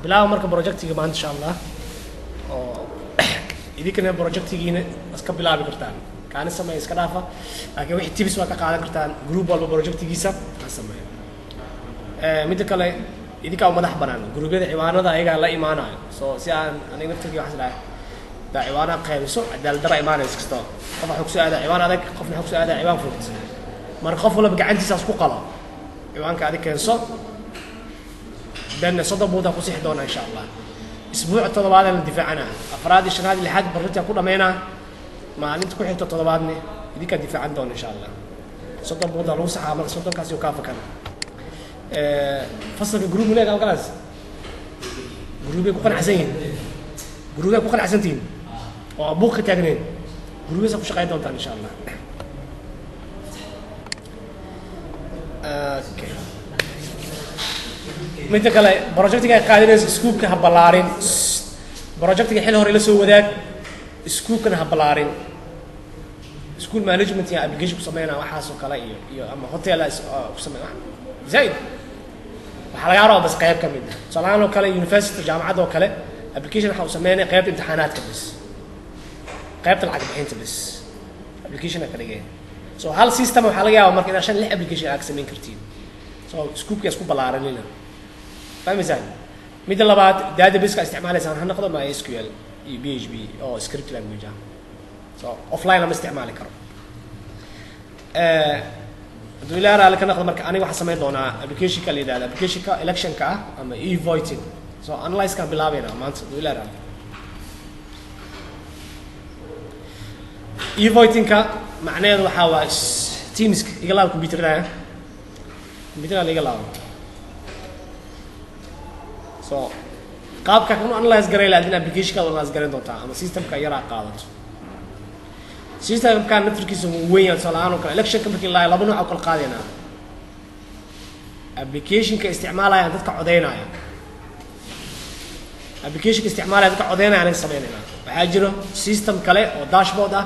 bilaabo marka projectiga maanta insha Allah oo idinkana projectigiina iska bilaabi kartaan kaana sameey iska dhaafa laakiin wixii tips waa ka qaadan kartaan group walba projectigiisa ka sameey mid kale idinka madax banaan gruubyada ciwaanada ayaga la imaanayo soo si aan aniga naftiga wax ilaahay da ciwaana qaybiso cadaalad dara imaanayso kasto qof waxa ku soo aadaa ciwaan adag qofna waxa ku soo aadaa ciwaan fudud marka qof walba gacantiisa isku qalo ciwaanka adig keenso dan صدق بودا ku six doona insha Allah isbuuc toddobaad la difaacana afraad shanaad lixaad barta ku dhameena maalinta ku xigta toddobaadni idinka difaacan doona insha Allah صدق بودا loo saxaa mar صدق kaasi ka fakan fasalka group leeg halkaas group ku qanacsan group ku qanacsantiin oo abuuq taagneen group ku shaqeyn doonta insha Allah okay midda kale projectiga qaadinaysa scoopka ha balaarin projectiga xil hore la soo wadaag scoopkana ha balaarin school management ya application ku sameeyna waxa soo kala iyo ama hotel ku sameeyna zaid waxa laga rabaa bas qayb kamid ah salaano kale university jaamacad oo kale application waxa uu sameeyay qayb imtixaanaadka bas qaybta lacag bixinta bas application ka dhigay so hal system waxa laga yaabaa marka inaad shan lix application aad sameyn kartiin so scoopka isku balaarinina فمثلا مثل لبعض database ka isticmaalaysan waxaan noqdo MySQL iyo PHP oo script language so offline lama isticmaali karo duulaara la kana noqdo marka aniga waxa sameey doonaa application ka leedahay application ka election ka ama e-voting so analyze ka bilaabeyna maanta duulaara e-voting ka macnaheedu waxa waa teams iga laab computer-da laga laabo so qaabka kan analyze garay la adina application ka analyze garan doonta ama system ka yara qaadato system ka networkiisa weeyaan salaano kale election ka markii laba nooc oo kala qaadayna application ka isticmaalaya dadka codeynaya application ka isticmaalaya dadka codeynaya aan sameeynaa waxa jiro system kale oo dashboard ah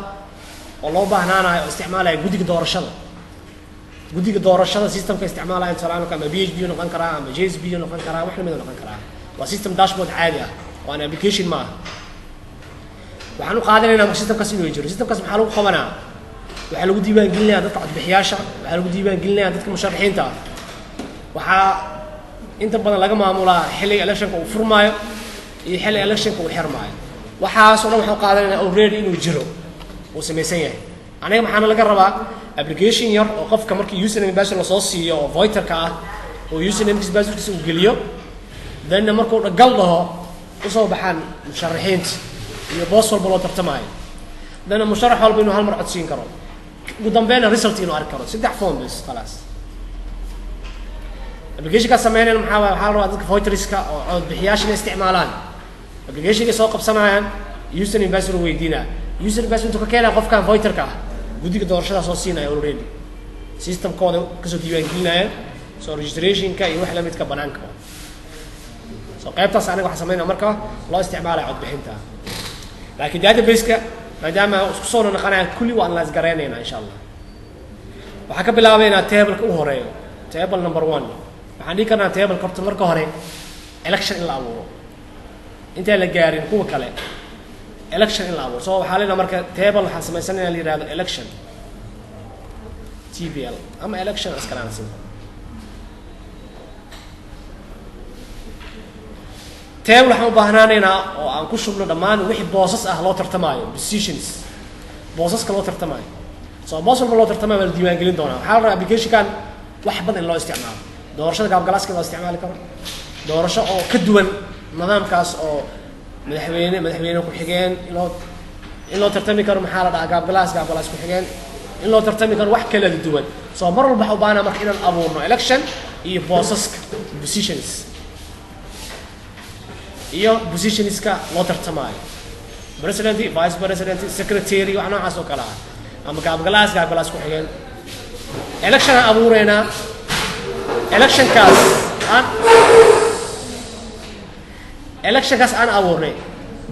oo loo baahnaanayo isticmaalaya guddiga doorashada system ka isticmaalaya salaano ka PHP noqon kara ama JSP noqon kara wax lamid noqon kara waa system dashboard caadi ah waa application ma waxaan u qaadanaynaa system kaas inuu jiro system kaas maxaa lagu qabanaa waxa lagu diiwaan gelinayaa dadka codbixiyaasha waxa lagu diiwaan gelinayaa dadka musharaxiinta waxa inta badan laga maamulaa xilliga election-ka uu furmaayo iyo xilliga election-ka uu xirmaayo waxaas oo dhan waxaan qaadanaynaa already inuu jiro uu samaysan yahay aniga maxaana laga rabaa application yar oo qofka markii username password la soo siiyo oo voter-ka ah oo username password-kiisa uu geliyo dadna markuu dhagal dhaho u soo baxaan musharaxiinta iyo boos walba loo tartamayo dadna musharax walba inuu hal mar codsiin karo ugu dambeeyna result inuu arki karo saddex form bas خلاص application ka sameeyeen maxaa waxa la rabaa dadka voterska oo codbixiyaasha isticmaalaan application-ka soo qabsanayaan username password weydiina username password ka keenaa qofkan voter-ka ah guddiga doorashada soo siinaya already system-kooda ka soo diiwaan gelinaya soo registration-ka iyo wax la midka banaanka so qaybtaas aniga waxa sameeyna marka loo isticmaalayo codbixinta laakiin database-ka maadaama isku soo noqonaya kulli waa analyze gareynayna insha Allah waxa ka bilaabeynaa table-ka u horeeyo table number 1 waxaan dhigi karnaa table korta marka hore election in la abuuro inta la gaarin kuwa kale election in la abuuro so waxa leena marka table waxa sameysanaynaa la yiraahdo election TBL ama election askaraansin table waxaan u baahnaanaynaa oo aan ku shubno dhammaan wixii boosas ah loo tartamayo positions boosaska loo tartamayo so boos walba loo tartamayo la diiwaan gelin doonaa waxa la rabaa application-kan wax badan loo isticmaalo doorashada qaabgalaaska loo isticmaali karo doorasho oo ka duwan nidaamkaas oo madaxweyne ku xigeen in loo tartami karo maxaa la dhahaa qaabgalaas ku xigeen in loo tartami karo wax kala duwan so mar walba waxa u baahnaa marka inaan abuurno election iyo boosaska positions iyo positionska loo tartamayo president vice president secretary wax noocaas oo kala ah ama qaabgalaas ku xigeen election abuureena electionkaas aan abuurnay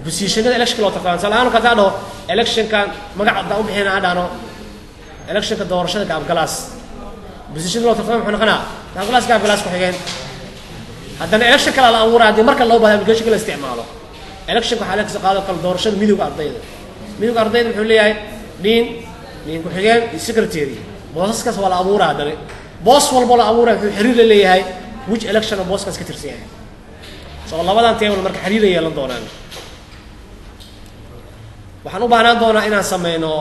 positionada election loo tartamo salaano ka taado electionkan magaca u bixina adano electionka doorashada qaabgalaas position loo tartamo wuxuu noqonaa qaabgalaas ku xigeen haddana election kale la abuuraa haddii marka loo baahdo application kale isticmaalo election waxaa laga qaado kala doorashada midowga ardayda wuxuu leeyahay dean ku-xigeen iyo secretary boosaskaas waa la abuuraa haddana boos walbo la abuuraa wuxuu xiriir la leeyahay which election oo booskaas ka tirsan yahay soo labadan table marka xiriir ay yeelan doonaan waxaan u baahnaan doonaa inaan sameyno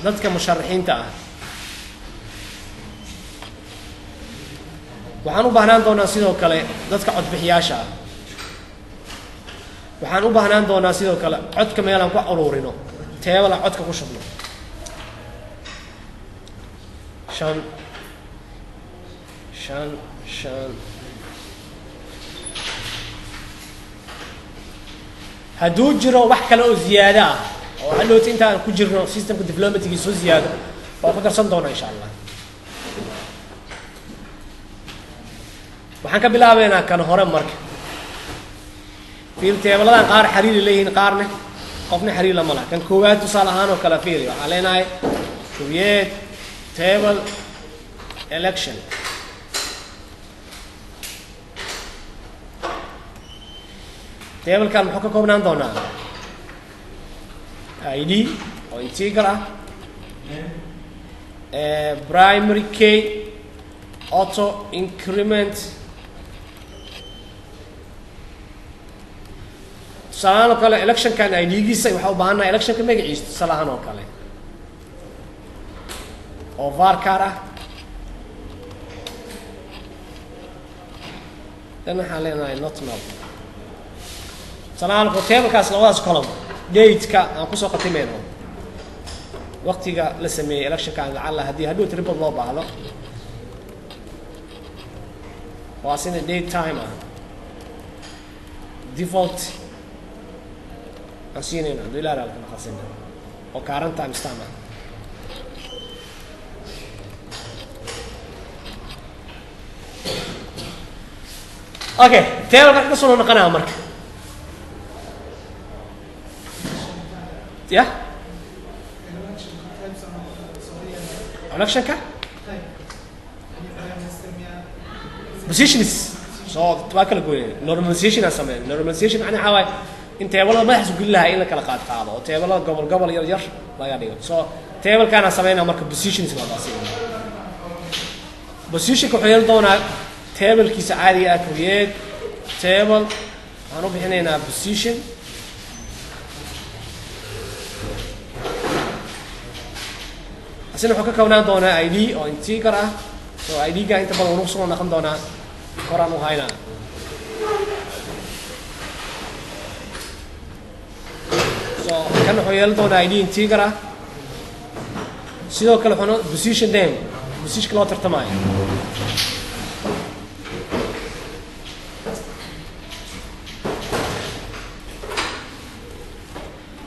dadka musharaxiinta ah waxaan u baahnaan doonaa sidoo kale dadka codbixiyaasha ah waxaan u baahnaan doonaa sidoo kale codka meelaan ku ururino teebala codka ku shubno shan hadduu jiro wax kale oo ziyaado ah oo hadhowta intaan ku jirno systemka diplomatic soo ziyaado waa ku darsan doonaa insha allah waxaan ka bilaabeynaa kan hore marka fiil teebaladan qaar xiriir leeyihiin qaarna qofna xiriir lama laha kan koowaad tusaale ahaan oo kale fiiri waxaa leenahay create table election tablekan muxuu ka koobnaan doonaa id oo integer ah primary key auto increment tusaalahaan oo kale electionkan idgiisa waxaa u baahannaha electionka magaciisa tusaalahaan oo kale oo varcar ah dan waxaan leenahay not now tusaalahaan oo tablekaas labadaas column date-ka aan kusoo qatimeyno waqtiga la sameeyey electionkan lacalla haddii hadhow tripod loo baahdo waa sina date time ah default aan siinayna hadduu ilaa raalka naqasina oo current time stam ah okay tableka ka soo noqonaa marka yeah electionka positions so waa kala gooyay normalization aan sameeyay normalization macnaha waxaa waaye in teeballada madaxsu geli lahaa in la kala qaado oo teeballada gobol yar laga dhigo so teebelkaan aan sameynaa marka positions la qaasiyo positionka wuxuu yeelan doonaa teebelkiisa caadiga ah create table waxaan u bixinaynaa position asina wuxuu ka koobnaan doonaa id oo integer ah so id-ga inta badan unu soo noqon doonaa koraan u haynaa so kan wuxuu yeelan doonaa id integer ah sidoo kale wuxuuna position name positionka loo tartamaayo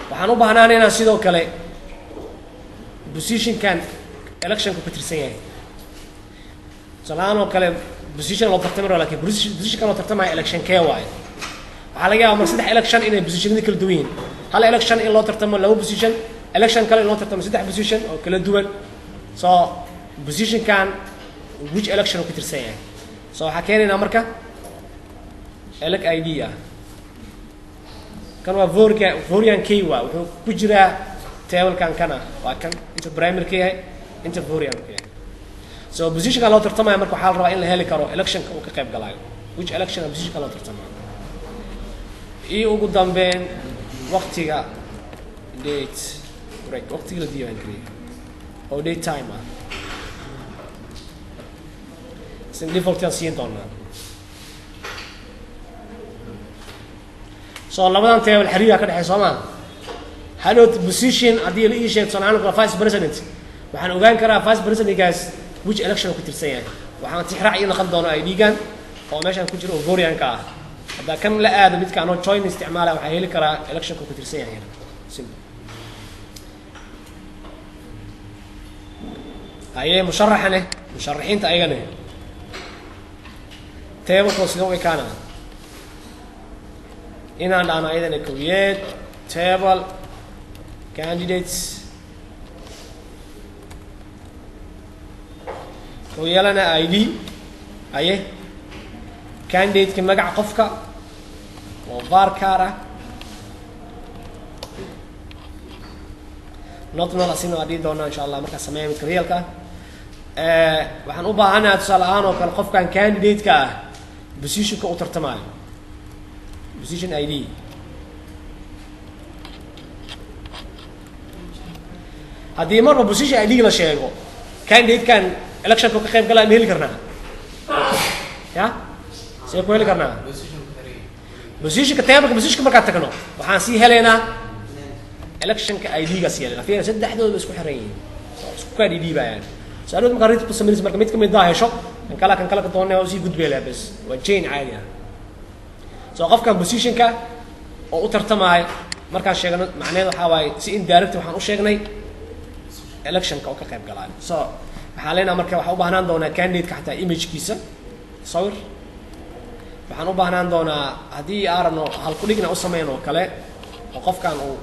waxaan u baahnaanaynaa sidoo kale positionkan electionka ku tirsan yahay tusaalahaan oo kale position loo tartamay laakiin positionkan loo tartamaya election kee waaye waxaa laga yaabaa mar saddex election inay positionada kala duwan yihiin hal election in loo tartamo laba position election kale in loo tartamo saddex position oo kala duwan so positionkan which election uu ku tirsan yahay so waxaa keenaynaa marka elec id ah kan waa vorian key waa wuxuu ku jiraa tablekan kana waa kan inta primary ka yahay inta vorian ka yahay so positionka loo tartamaya marka waxaa la rabaa in la heli karo electionka uu ka qayb galaayo which election positionka loo tartamayo iyo ugu dambeyn waqtiga date break waqtiga la diiwaan geliyay oo date time ah sin default aan siin doonaa so labadan table xiriira ka dhaxay Soomaa hadhow position haddii la ii sheegto sanadka vice president waxaan ogaan karaa vice presidentkaas which election ku tirsan yahay waxaan tixraac iyo noqon doonaa ID-gan oo meeshan ku jiro oo vorianka ah hadda kan la aado midka aan join isticmaala waxaa heli karaa election ku tirsan yahay simple ayay musharaxiinta ayagana table sidoo way kaana inaan dhaana ayadana create table candidates oo yeelana ID aye candidate-ka magaca qofka oo varchar ah notnal asina waa dhihi doonaa insha allah markaa sameeya midka reelka waxaan u baahanahay tusaale ahaan oo kale qofkan candidate-ka ah positionka u tartamaayo position ID haddii marba position ID la sheego candidate-kan electionka ka qayb galaya ma heli karnaa ya see ku heli karnaa positionka tableka positionka markaan tagno waxaan sii helaynaa electionka ID-gaas yeelana fiir saddexdooda isku xiran yihiin isku kaa dhiibayaan saarood markaa rid sameynaysa marka mid ka mid ah hesho kan kala ka doonaya oo sii gudbeelaa bas waa chain caadi ah soo qofkan positionka oo u tartamaya markaan sheegno macnaheedu waxaa waaye si indirect waxaan u sheegnay electionka oo ka qayb galaayo so waxaa leenaha marka waxaan u baahnaan doonaa candidate-ka xataa imagekiisa sawir waxaan u baahnaan doonaa haddii aarano halkudhigna u sameyn oo kale oo qofkan uu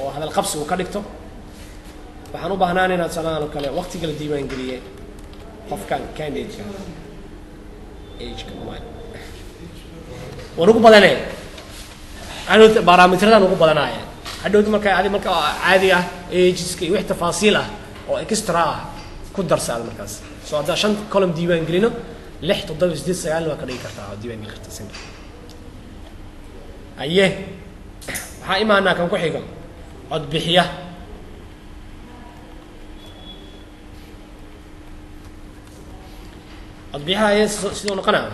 oo hadal qabsi uu ka dhigto waxaan u baahnaan inaad salaan oo kale waqtiga la diiwaan geliyay qofkan candidate-ka age-ka waan ugu badanay hadhowta barometradan ugu badanaya hadhowta marka adi marka caadi ah ageska iyo wix tafaasiil ah oo extra ah ku darsaada markaas soo haddaa 5 column diiwaan gelino 6 7 8 9 waa ka dhigi kartaa oo diiwaan geli kartaa sinta aye waxaa imaanaa kan ku xiga cod bixiya cod bixiyaha sidoo noqonaa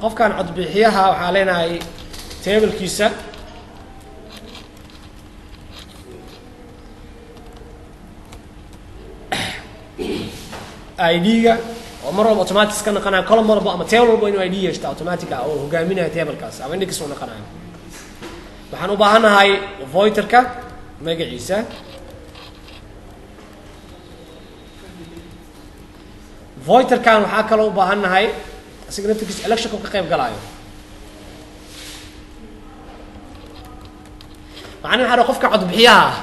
qofkan cod bixiyaha waxaa leenahay tablekiisa ID-ga oo mar walba automatic ka noqonaya column walba ama table walba inuu ID yeeshto automatic ah oo hogaaminaya tablekaas ama index uu noqonaya waxaan u baahanahay voiterka magaciisa voiterkan waxaa kaloo u baahannahay asiga naftigiisa electionka ka qayb galaayo macnaha waxaa qofka codbixiyaha ah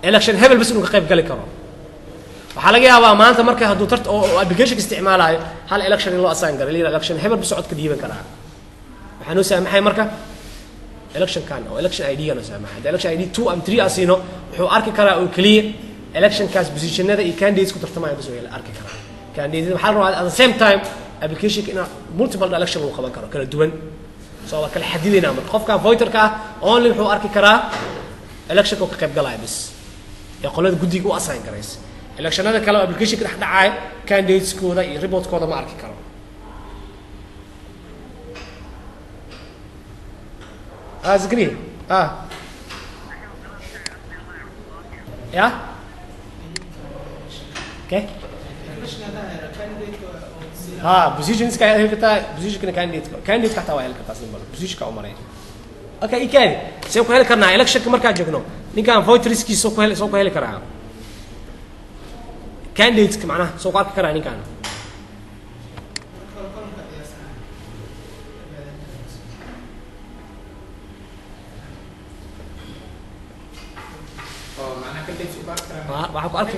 election hebel bas inuu ka qayb gali karo waxaa laga yaabaa maanta marka hadduu oo applicationka isticmaalayo hal election in loo assign garo la election hebel bas codka dhiiban karaa waxaa noo saamaxay marka election kan oo election ID-ga noo saamaxay election ID 2 and 3 asino wuxuu arki karaa oo kaliya electionkaas positionada iyo candidates ku tartamaya bas way arki karaa candidate waxaa rabaa at the same time applicationka in multiple election uu qaban karo kala duwan soo waa kala xadidina marka qofka voterka only wuxuu arki karaa electionka ka qayb galaya bas ee qolada guddiga u assign garaysa electionada kale applicationka dhex dhacay candidateskooda iyo reportkooda ma arki karo agree yeah okay positions ka heli kartaa position candidate ka taa heli kartaa symbol position ka umaray okay ikay soo ku heli karnaa election ka markaa joogno ninkaan voterskiisa soo ku heli karaa candidates ka macnaha soo ku arki karaa ninkaan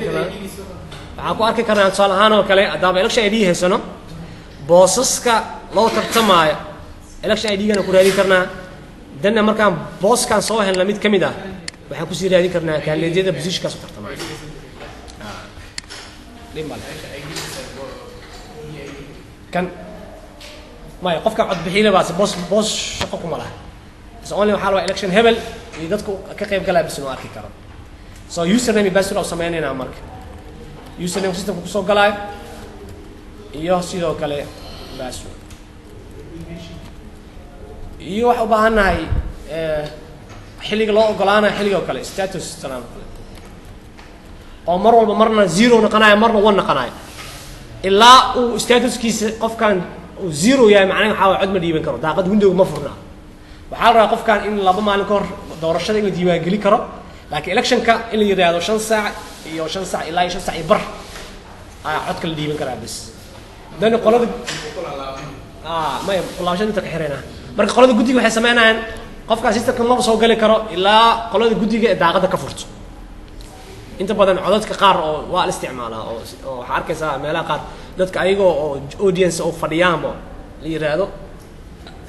waxaan ku arki karnaa tusaale ahaan oo kale haddaaba election ID haysano boosaska loo tartamaayo election ID-gana ku raadin karnaa danna markaan booskan soo helna mid ka mid ah waxaan kusii raadin karnaa candidateada positionkaas u tartamaayo kan maya qofka codbixiyada baase boos shaqo kuma laha bas only waxaa rabaa election hebel iyo dadku ka qayb galaya bas inuu arki karo so username iyo password oo sameynaynaa marka username systemka kusoo galaayo iyo sidoo kale password iyo waxaa u baahannahay xilliga loo ogolaanayo xilliga oo kale status sanaan kale oo mar walba marna 0 noqonayo marna 1 noqonayo ilaa uu statuskiisa qofkan uu 0 yahay macnaheedu waxaa cod ma dhiiban karo daaqad window ma furna waxaa la rabaa qofkan in 2 maalin ka hor doorashada inuu diiwaan geli karo laakiin electionka in la yiraahdo 5 saac iyo 5 saac ilaa 5 saac iyo bar codka la dhiiban karaa bas dan qolada ma qolaashada inta ka xirayna marka qolada guddiga waxay sameynayaan qofka systemka ma soo gali karo ilaa qolada guddiga ee daaqada ka furto inta badan codadka qaar oo waa la isticmaalaa oo waxa arkaysaa meelaha qaar dadka ayagoo oo audience oo fadhiyaanba la yiraahdo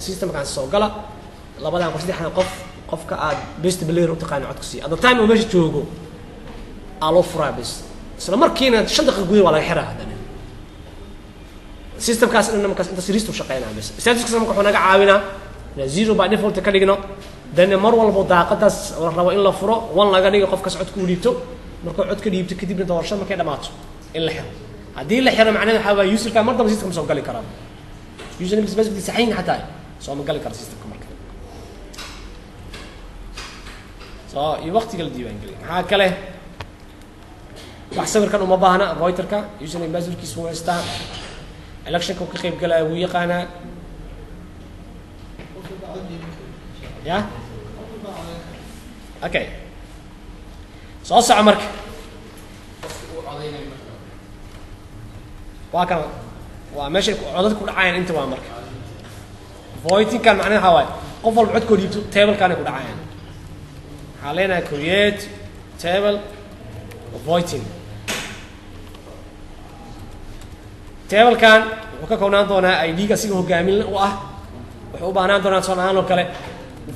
systemkan soo gala labadan qof saddexdan qofka aad best player u taqaan codka si at the time oo meesha joogo alo furaa bes isla markiina 5 daqiiqo gudaheed waa laga xiraa hadana systemkaas inna markaas inta siriistu shaqeynaa bes statistics marka wuxuu naga caawinaa ina 0 by default ka dhigno dana mar walba daaqadaas la rabo in la furo 1 laga dhigo qofkaas codku u dhiibto markuu codka dhiibto kadibna doorashada markay dhamaato in la xiro haddii la xiro macnaheedu waxa waa userka mar dambe systemka soo gali karaa username is basically saxiin xataa soo ma gali kara systemka marka soo iyo waqtiga la diiwaan geliyo maxaa kale wax sawirkan uma baahna voiterka username passwordkiisa waa haystaa electionka ka qayb galaya wuu yaqaanaa ya okay soo soco marka waa kan waa meesha codadku ku dhacayaan inta waa marka voitingkan macnaheedu waxa waaye qof walba codkoo dhiibto tablekan ku dhacayaan waxaa leenahay create table voiting tablekan wuxuu ka koobnaan doonaa ID-ga asiga hogaamin u ah wuxuu u baahnaan doonaa soonaan oo kale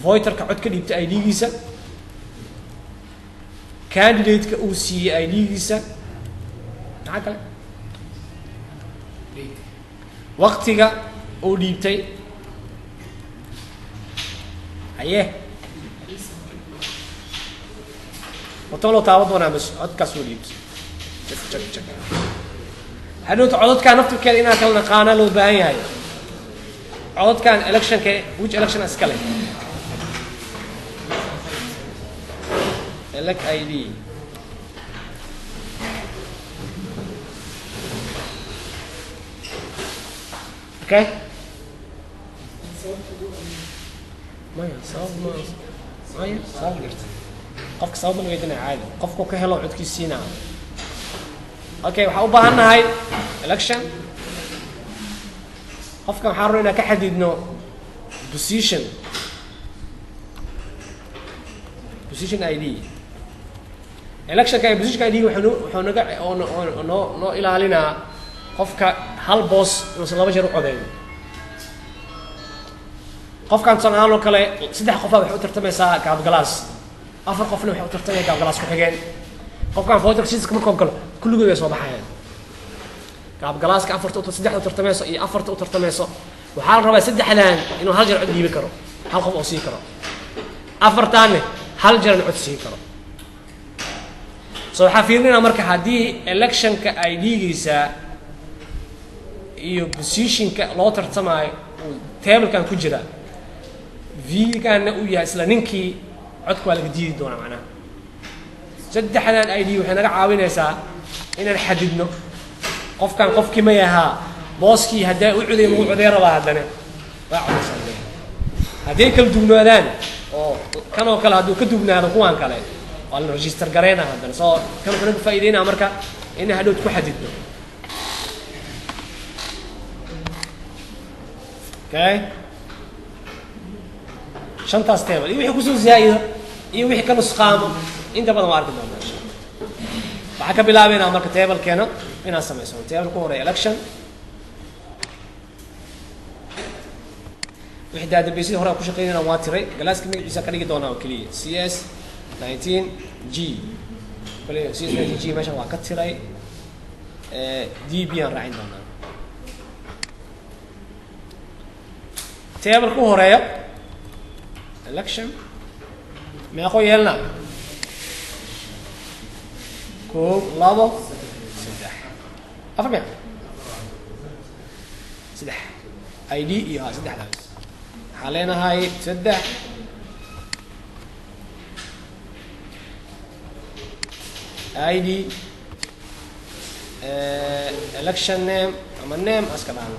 voiterka cod ka dhiibta ID-giisa candidate-ka uu siiyey ID-giisa maxaa kale waqtiga uu dhiibtay haye wato loo taaban doonaa bas codkaas uu dhiibtay hadhowta codadkaan naftirkeeda inaan kala naqaana loo baahan yahay codadkaan electionka which election iska leh elect ID okay maya sabab jirta qofka sabab la weydiinaya caadi qofku ka helo codkiisiina okay waxaa u baahannahay election qofkan waxaan rabnaa inaan ka xadidno position ID electionka position ID wuxuu naga noo ilaalinaa qofka hal boos inuusan 2 jeer u codeeyo qofkan sanaan oo kale 3 qof waxay u tartamaysaa gaabgalaas 4 qofna waxay u tartamaysaa gaabgalaas ku xigeen qofkan voter system markuu galo kulligood way soo baxayaan gaabgalaaska 4 u 3 u tartamayso iyo 4 u tartamayso waxaa la rabaa 3dan inuu hal jeer cod dhiibi karo hal qof oo sii karo 4taanne hal jeer cod sii karo soo waxaa fiirinaa marka haddii electionka ID-giisa iyo positionka loo tartamaayo uu tablekan ku jira v-gaana uu yahay isla ninkii codka waa laga diidi doonaa macnaha 3dan ID waxay naga caawinaysaa inaan xadidno qofkan qofkii ma yahaa booskii haddaa u coday ma u coday rabaa haddana waa codaysaa hadday kala dugnaadaan oo kan oo kale hadduu ka dugnaado kuwan kale waa la register gareynaa haddana soo kan wuxuu naga faa'iideynaa marka in hadhowd ku xadidno okay shantaas table iyo wixii kusoo zaa'ido iyo wixii ka nusqaamo inta badan waa arki doonaa insha Allah waxaa ka bilaabeynaa marka tablekeena inaan samaysano table ku horeeya election wixii database hore ku shaqeynayna waa tiray galaaska magaciisa ka dhigi doonaa oo kaliya CS 19G kale CS 19G meesha waa ka tiray DB aan raacin doonaa table ku horeeya election meeqo yeelna 1 2 3 4 meeq 3 ID iyo 3 daas waxaa leenahay 3 ID election name ama name aska dhaano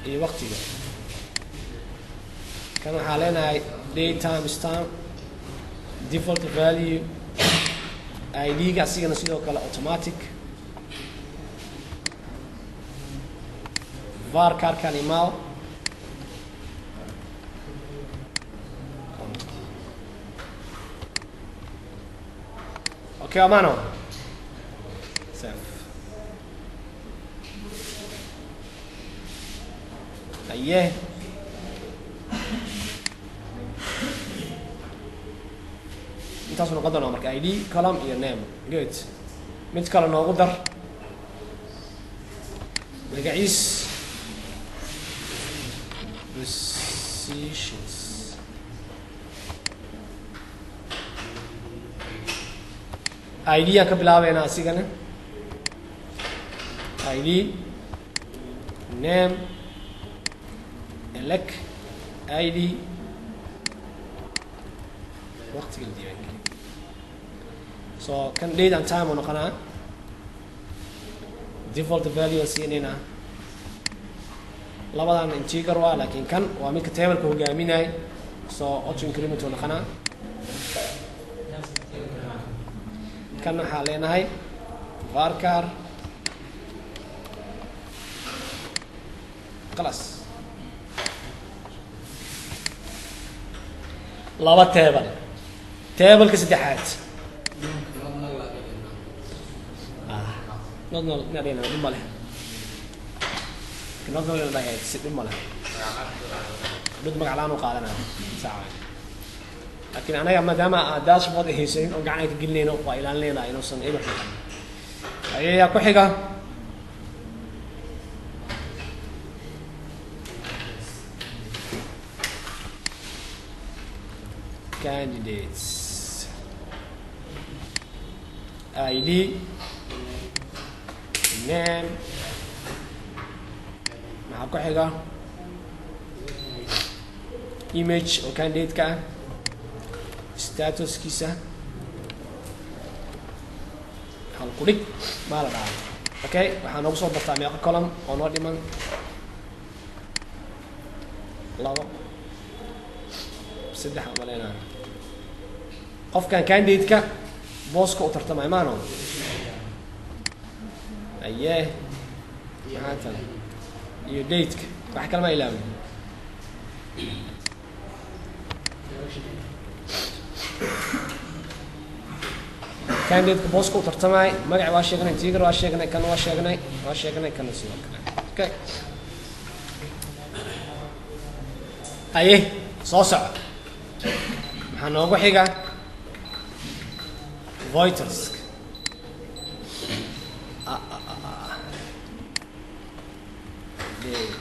iyo waqtiga kan waxaa leenahay date time stamp default value ID-ga asigana sidoo kale automatic var karkan imaw okay amano save أيه intaas noqon doonaa marka id column iyo name good mid kale noogu dar magaciis positions id aan ka bilaabeynaa asigana id name elect id waqtiga la diiwaangeliyo so kan date and time oo noqonaa default value siinayna labadan integer waa laakiin kan waa midka tableka hogaaminay so auto increment oo noqonaa kan waxaa leenahay varchar خلاص laba table ka saddexaad nodnol nadina dhima leh nodnol la dhahay si dhima leh dad magac laan u qaadanaa saaca laakiin anaga maadaama dashboard ay haysan oo gacan ay ka gelinayno waa ilaalinayna inuusan eber xaqin ayaa ku xiga candidates ID name maxaa ku xiga image oo candidate-ka ah statuskiisa hal ku dhig maa la dhahaa okay waxaa noogu soo bartaa meeqa column oo noo dhiman labo saddex amaleynaa qofkan candidate-ka booska u tartamay maano ayee maxaa tan iyo date-ka wax kale ma ilaawin candidate-ka booska u tartamay magac waa sheegnay integer waa sheegnay kan waa sheegnay kana sidoo kale okay aye soo soco maxaa noogu xiga voiters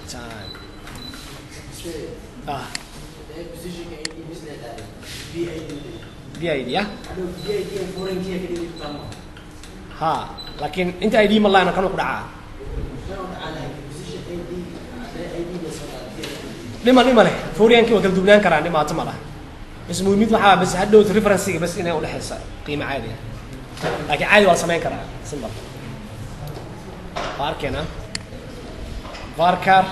time BID ya ha laakiin inta ID ma laana kanu ku dhacaa dhima leh fouriyankii waa kala duwnaan karaan dhimaato ma laha bas muhiimid waxaa bas hadhowt referencega bas inay udhexaysa qiimo caadi ah laakiin caadi waa samayn karaa simple waa arkeena varchar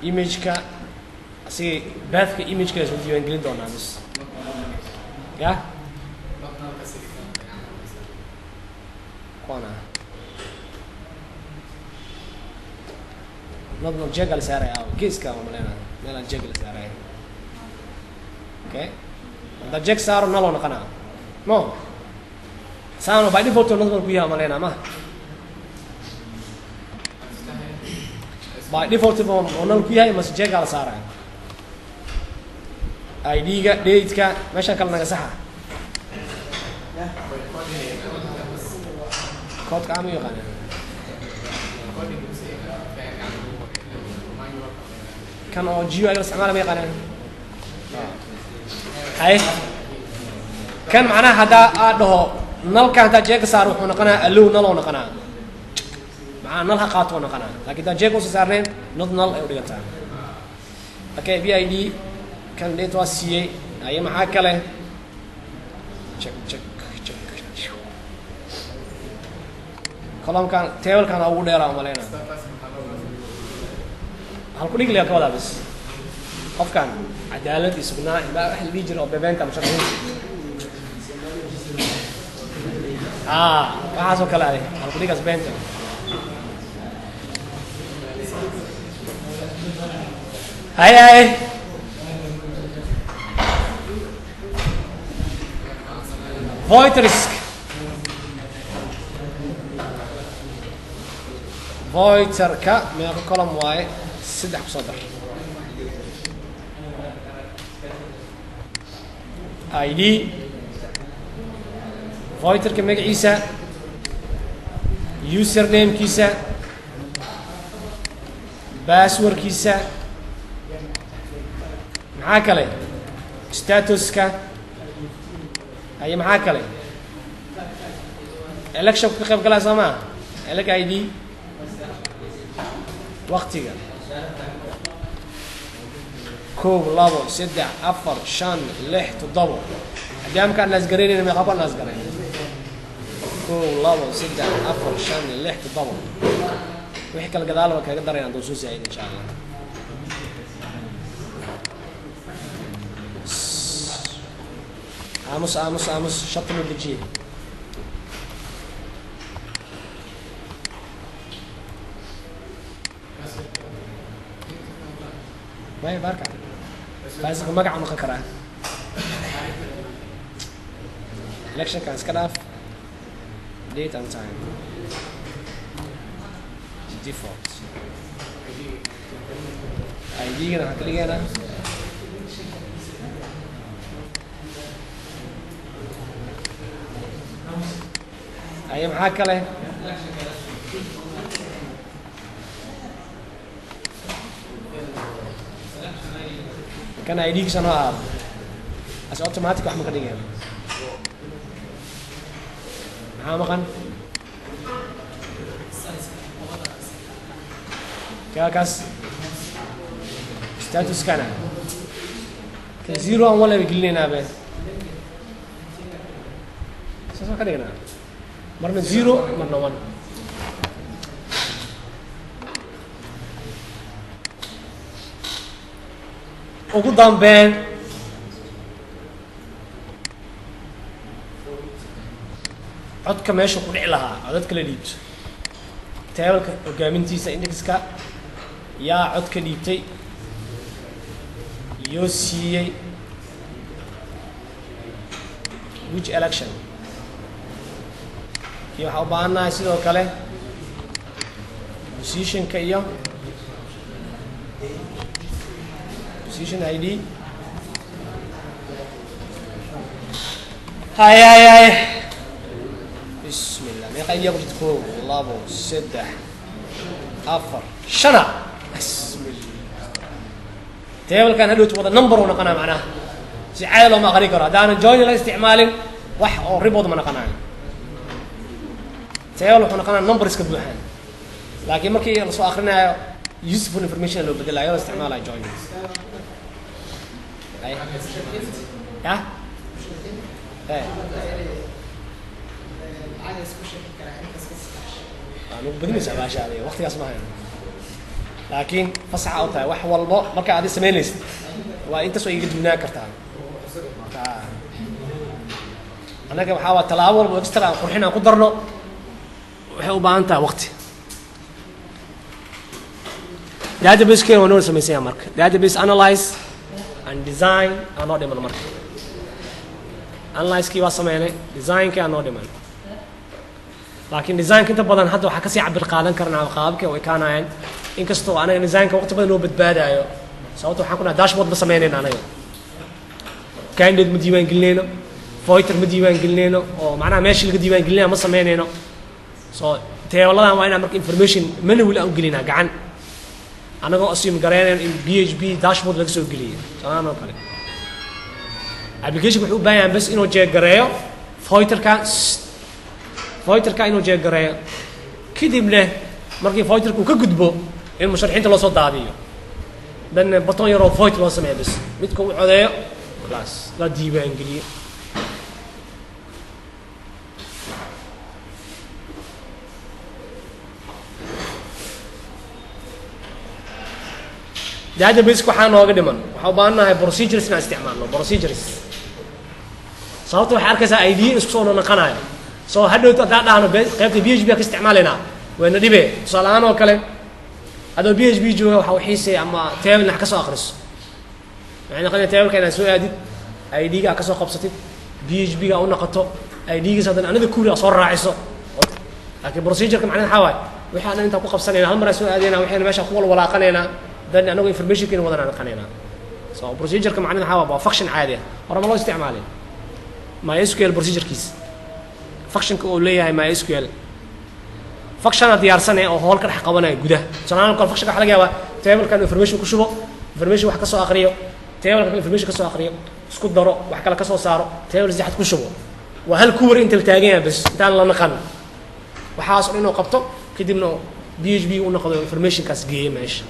image-ka asiga bathka image-ka isku diiwaangelin doonaa bas ya kuwana nodnol jeg la saaraya geeska ma maleyna meelaan jeg la saaraya okay hadda jeg saaro naloo noqonaa no saano by default nodnol ku yaha maleyna ma by default oo nal ku yahay mas jeg la saaraya ID-ga date-ka meeshan kale naga saxa code-ka ama yaqaan kan oo GUI la isticmaala ma yaqaanaan hay kan macnaha haddaa aad dhaho nalka haddaa jeega saaro wuxuu noqonaa allow naloo noqonaa macnaha nal ha qaato oo noqonaa laakiin haddaa jeeg usa saarneen not nal ay u dhigantaa okay BID kan date waa siiyey aye maxaa kale check column-kan table-kan ugu dheeraa umaleyna hal ku dhig liya ka wadaa bas qofkan cadaalad iyo sugnaan baa wax la dhihi jira oo bebeenta musharaxiinta waxaas oo kale ade hal ku dhigaas beenta haye void risk voiterka meeqa column waaye saddex ku soo dar id voiterka magaciisa usernamekiisa passwordkiisa maxaa kale statuska ay maxaa kale election ka qayb galaa sama elect id waqtiga 1 2 3 4 5 6 7 hadaan ka naas gareeyna ma qaba naas gareey 1 2 3 4 5 6 7 wixii kala gadaal waa kaga darayaan doo soo saayid insha Allah aamus shatnu dijiye ما يبارك بس ما قاعد نقرأ election كان سكراف date and time default ID كنا هكذا أنا أيام حاكله كان ID كسنة عاب أس أوتوماتيك وحنا كديجان معاه مكان كاكاس ستاتوس كنا كزيرو ولا بيقلنا به سأسمع كديجنا مرنا زيرو مرنا 1 ugu dambeyn codka meesha ku dhici lahaa codad kala dhiibto table-ka hogaamintiisa indexka yaa codka dhiibtay iyo siiyey which election iyo waxa u baahanahay sidoo kale position-ka iyo position ID هاي بسم الله ما يقول يقول تكون لابو سدح أفر شنا بسم الله تقول كان هلو تبغى نمبر ونقنا معناه سعاده لو ما غريق راه دانا جوين الاستعمال وح او ريبود ما نقنا تقول احنا نقنا نمبر اسك بوحان لكن مركي لو اخرنا useful information لو بدل لا استعمال جوين اي ها ايه أنا بدي أسأل عليه وقت يسمعين لكن فصح أو تاي وح والله ما كان عادي سمينيست وأنت سوي يجد هناك كرتان أنا كم حاول تلاول وإكسترا قرحنا قدرنا وحاول بعنتا وقتي database كي ونور سميسيا مارك database analyze and design أنا دائما مارك analyze كي واسمعينه design كي أنا دائما لكن ديزاين كنت بدن حتى وحكى سي عبر قادن كرنا قابك وكانين إن كستو أنا ديزاين كوقت بدن لو بتبادأ سويته حكونا داشبورد بسمينين أنا كانديد مديوان قلنا فايتر مديوان قلنا أو معناه ماشي اللي مديوان قلنا ما سمينينه تي والله ما أنا مرك information من هو اللي قلنا قعن أنا قا أسيم قرينا إن PHP داشبورد لقسو قليه أنا قال application بحب بيان بس إنه جاء قريه فايتر كان فايتر كأنه جاء قرية كدبنا مركي فايتر كوك جدبو المشرحين تلا صوت عادية بن بطون يرو فايتر واسمع بس متكون عادية خلاص لا ديبة إنجليزية ده بس كحان واجد من وحبانا هاي procedures نستعمله procedures صوته حركة ID اسكسونا نقناه سو هذا تدعنا قيمة PHP كاستعمالنا وين دبي صالحنا وكله هذا PHP جوا وحوحيسي أما تابل نحكسه آخرس يعني قلنا تابل كنا نسوي أدي ID كاكسه قبضتي PHP كأونا قطع ID كذا أنا ذكوري أصور راعيسه لكن procedure كم عنا حواي waxaan inta ku qabsanayna hal mar soo aadayna waxaan meesha ku walaaqanayna dan anagu information keen wadana naqanayna so procedure ka macnaheedu waxa waa function caadi ah hore ma loo isticmaalay MySQL procedure kiis function ka oo leeyahay MySQL function diyaarsan oo hool ka dhex qabanaya gudaha sanaan kale function waxa laga yaabaa table kan information ku shubo information wax ka soo akhriyo table kan information ka soo akhriyo isku daro wax kale ka soo saaro table sax ku shubo waa hal kuwar inta la taagan yahay bas intaan la naqan waxaas inuu qabto kadibna PHP uu noqdo information kaas geeyay meesha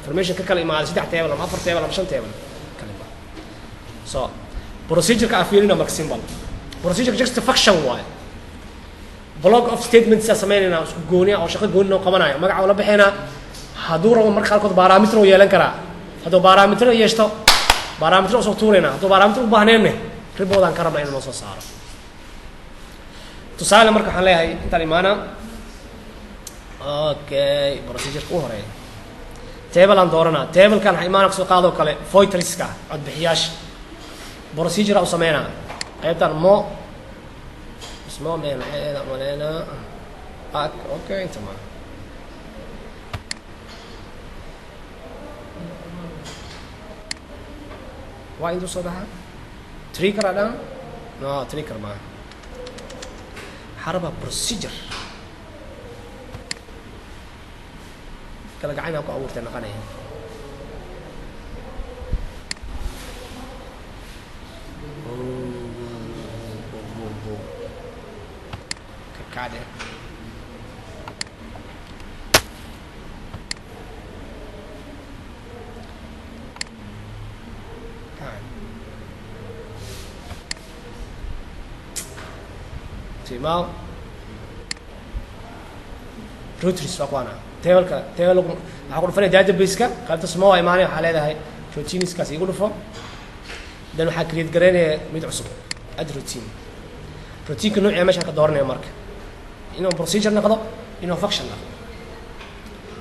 information ka kala imaado 3 table ama 4 table ama 5 table kala so procedure ka afirina mark symbol procedure just function waaye block of statements sameeyna isku gooniya oo shaqo gooni noo qabanayo magaca la bixina haduu rabo marka qalkood parameter oo yeelan kara haduu parameter yeeshto parameter soo tuurayna haduu parameter u baahneen riboodan ka rabnaa inuu soo saaro tusaale marka waxaan leeyahay inta imaana okay procedure ku horeeyo table aan doorana table kan waxa imaana soo qaado kale voidriska cod bixiyaasha procedure oo sameeyna qaybtan mo اسمه من هذا مالنا اوكي تمام وين دو صدها تريكر هذا تريكر ما حربة بروسيجر كلا قاعدين اكو اول تنقنيه كعادة تمام روتريس أقوانا تيبل هقول فني داتا بيسكا قلت اسمه إيماني حالة هاي روتينيس كاس يقولوا فهم ده نحكي كريت قرينة ميت عصب أد روتين روتين كنوع ماشي كدورنا يا مارك إنه بروسيجر نقضه إنه فانكشن نقضه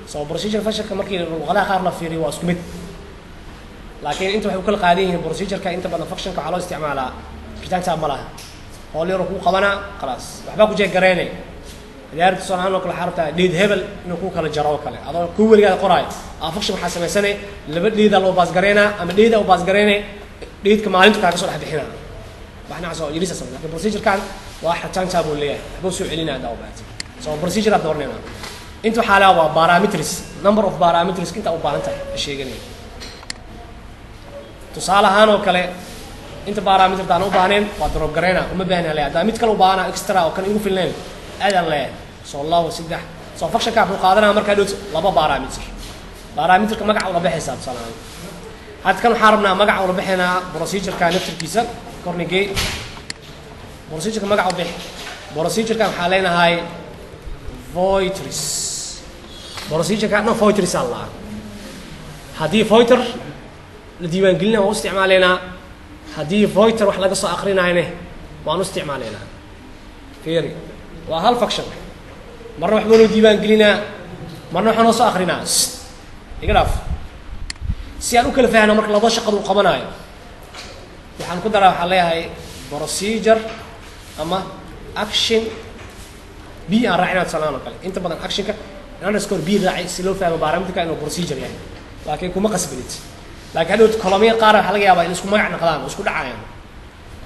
سو بروسيجر فانكشن كمركي وغلا خارنا في رواس كميت لكن أنتم حيقول كل قاعدين بروسيجر كأنت بدنا فانكشن كعلى استعمالها كتان تعملها هو اللي ركوب قبنا خلاص وحباكو جاي قريني ديار تصنعون كل حرفة ليد هبل إنه كوك على الجراوة كله هذا كوك اللي قاعد قراي فانكشن حسب سنة اللي بدي ليد لو باز قرينا أما ليد أو باز قرينا ليد كمان أنتم كعكسور حد حنا وإحنا عصوا يريس أصلا لكن بروسيجر كان واحد كان تابوا ليه بوسوا علينا هذا وبعد سو بروسيجر دورنا انتو حاله بارامترز نمبر اوف بارامترز كنت او بانتا شيء جنين تصال هانو كله انت بارامتر دانو بانين ودروب غرينا وما بين عليها دا ميد كلو بانا اكسترا او كان يقول في الليل ادن له سو الله وسدح سو فكشن كابو قادنا marka dhoot laba barameter ka magac wala bixisa salaam had kan xarabna magac wala bixina procedure ka naftirkiisa kornigay procedure ka magac bix procedure kan xaleena hay voidris procedure ka no voidris allah hadii voider la diiwaan gelina oo isticmaalena hadii voider wax laga soo aqrinayna waan isticmaalena fiiri waa hal function marna wax loo diiwaan gelina marna waxaan soo aqrinaa igaraaf si aan u kala faahno marka laba shaqo uu qabanayo waxaan ku daraa waxa leeyahay procedure ama action B aan raacina salaano kale inta badan action ka underscore B raaci si loo fahmo barameterka inuu procedure yahay laakiin kuma qasbinid laakiin hadhow kolomiyada qaar waxa laga yaabaa in isku magac noqdaan oo isku dhacayaan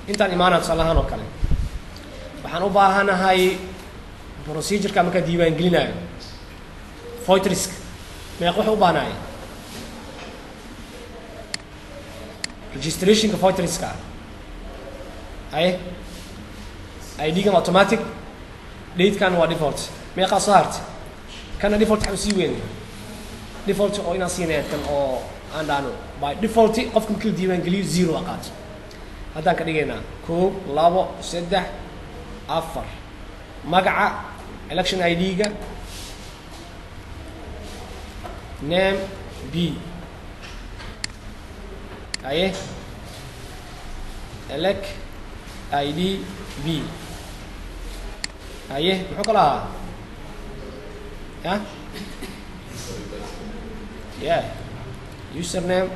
intaan imaanad salaano kale waxaan u baahanahay procedure ka marka diiwaan gelinayo voidrisk meeq wax u baahanahay registration ka voidrisk ay ID kan automatic date kan waa default meeqa soo hartay kana default waxa sii weyn default oo ina siinay tan oo aan dhaano by default qofka markii diiwaan geliyo 0 aqaad haddaan ka dhigaynaa 1 2 3 4 magaca election ID-ga name B aye elect ID B aye muxuu kala ha yeah username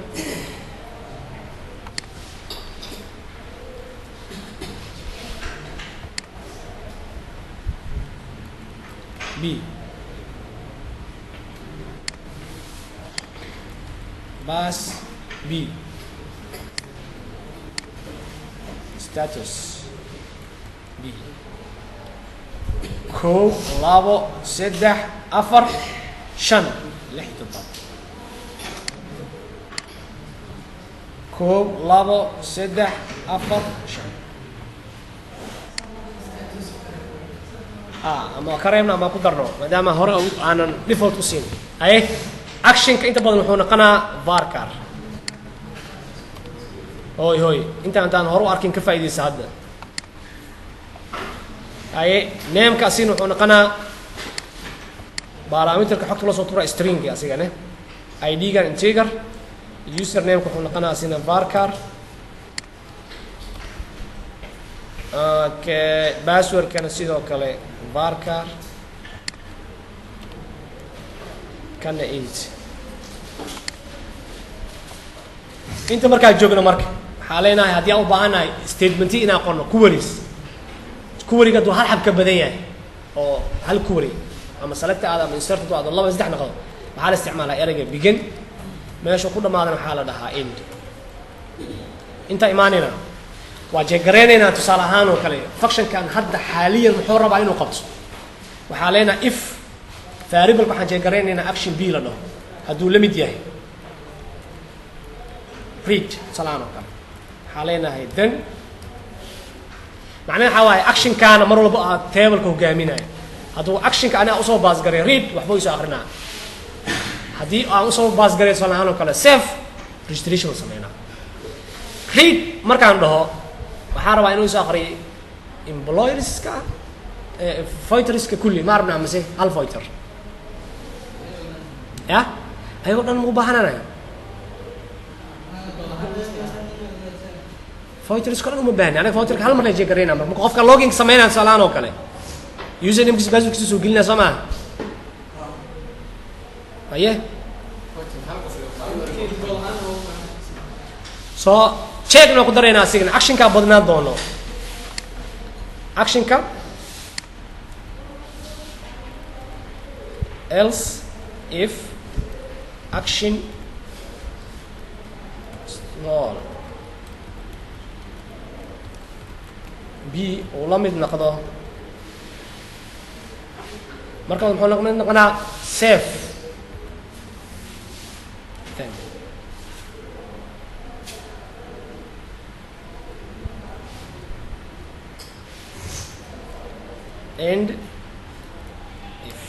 B bus b status b kow labo saddex afar shan lix toddoba kow labo saddex afar shan ama ka reebna ama ku darno maadaama hore aanan default u siin haye actionka inta badan wuxuu noqonaa varchar hoy intaan hore u arkin ka faa'iidaysa hadda haye nameka asigana wuxuu noqonaa parameterka xogta la soo tuura string asigane id-gan integer user nameka wuxuu noqonaa asigana varchar okay passwordkana sidoo kale varchar kana int inta markaa joogno marka waxaa leenahay haddii aan u baahannahay statementi inaan qorno queries queryga hadduu hal xab ka badan yahay oo hal query ama select aad ama insert aad laba saddex noqdo waxaa la isticmaalaa ereyga begin meesha ku dhamaadana waxaa la dhahaa end inta imaanina waa jeegareynaynaa tusaale ahaan oo kale functionkan hadda xaaliyan muxuu rabaa inuu qabto waxaa leenahay if variable waxaan jeegareynaynaa action b la dhaho hadduu la mid yahay read tusaalahaan oo kale waxaa leenahay then macnaha waxaa waaye actionkaana mar walba aad tableka hogaaminayo hadduu actionka anaa usoo baasgaray read waxba isoo akrinaa haddii aan usoo baasgaray tusaale ahaan oo kale save registration sameynaa read markaan dhaho waxaa rabaa inuu isoo akriyo employerska voiterska kulli ma arabnaa mise hal voiter ya ayagoo dhan mau baahananayo voiterska o dhan uma baahni anaga voiterka hal mar la jeegareyna marka qofka login sameynaya tusaalahaan oo kale usernamkiisa passwordkiisa soo gelinaya soo maaha aye so checkna ku daraynaa asigana actionkaa badnaan doono actionka else if action small b uu la mid noqdo marka muxuu la mid noqonaa save and if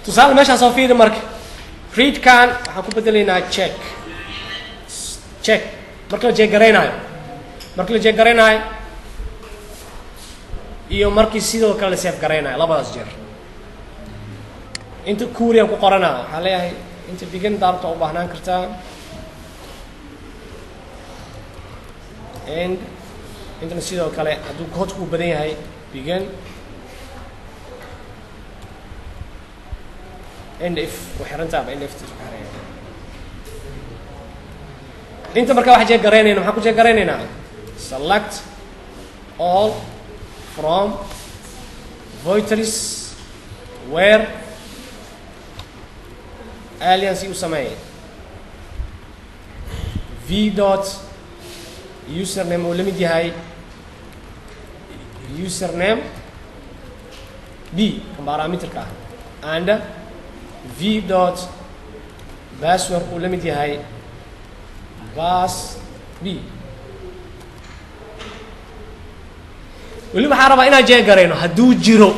tusaale meeshaan soo fiiri marka readkan waxaan ku bedelaynaa check marka la jeegareynayo iyo markii sidoo kale la save gareynayo labadaas jeer inta queryaan ku qoranaa waxaa leeyahay inta begin daarta u baahnaan kartaa and intana sidoo kale hadduu codku u badan yahay begin and if waxarantaaba and if inta markaa waxa jeegareynayna maxaan ku jeegareynaynaa select all from voiteries where alias u sameeyay v dot username uu la mid yahay username b kan parameterka ah and v dot password uu la mid yahay pass b weli waxaa rabaa inaan jeegareyno hadduu jiro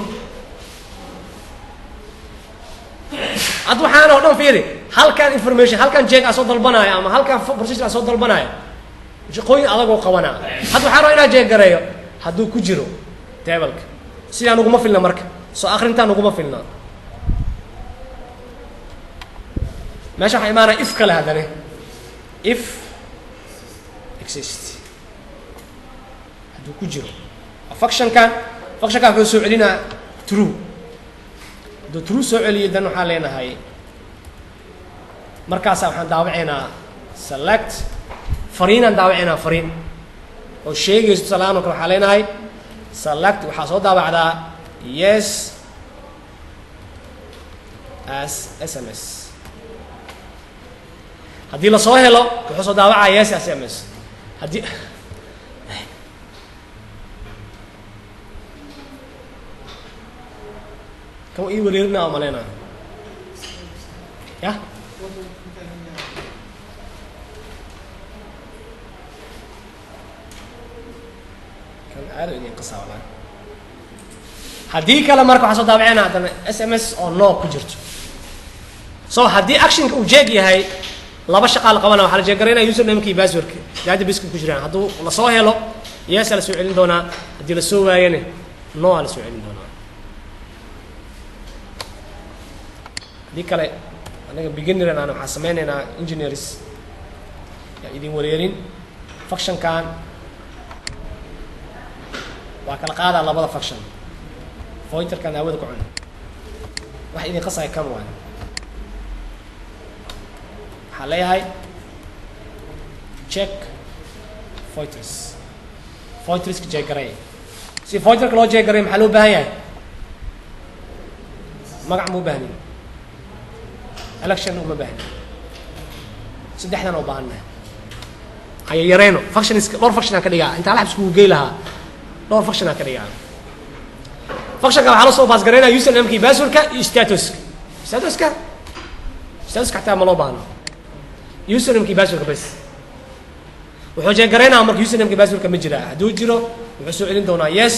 had waxaan oo dhan fiiri halkan information halkan jeeg aa soo dalbanaayo ama halkan procedure aa soo dalbanaayo shaqooyin adagoo qabanaa had waxaan rabaa inaan jeegareeyo hadduu ku jiro tableka sidaa naguma filna marka soo akrintaa naguma filna meesha waxaa imaanaya if kale haddane if exist hadduu ku jiro functionkan wuxuu soo celinaa true hadduu true soo celiyo dan waxaan leenahay markaasaa waxaan daawaceynaa select fariinaan daawaceynaa fariin oo sheegayso tusaalahaan oo kale waxaa leenahay select waxaa soo daawacdaa yes as sms haddii lasoo helo wuxuu soo daawacaa yes SMS haddii kan ii wareerinaa oo malaynaa ya kan aad idin qasaawlaan haddii kale marka waxaa soo daawacayna haddana SMS oo no ku jirto so haddii actionka uu jeeg yahay laba shaqaa la qabana waxaa la jeegaraynaya usernameka iyo passwordka databaseka ku jiraan hadduu lasoo helo yes la soo celin doonaa haddii lasoo waayana no la soo celin doonaa haddii kale anaga beginneran aan waxaan sameynaynaa engineers yaa idin wareerin functionkan waa kala qaadaa labada function pointerkan hawada ku cuna wax idin qasaya kan waayo waxaa leeyahay check pointers pointerska jeegaray si pointerka loo jeegaray maxaa loo baahan yahay magac ma u baahnin election uma baahnin saddexdan oo baahannahay haya yareyno functionska dhowr function aan ka dhigaa intaa la xabsku gey lahaa dhowr function aan ka dhigaa functionka waxaa la soo baas garaynaya usernameka iyo passwordka iyo statuska xataa ma loo baahno usernameka iyo passwordka bas wuxuu jeegaraynaa marka usernameka iyo passwordka ma jiraa hadduu jiro wuxuu soo celin doonaa yes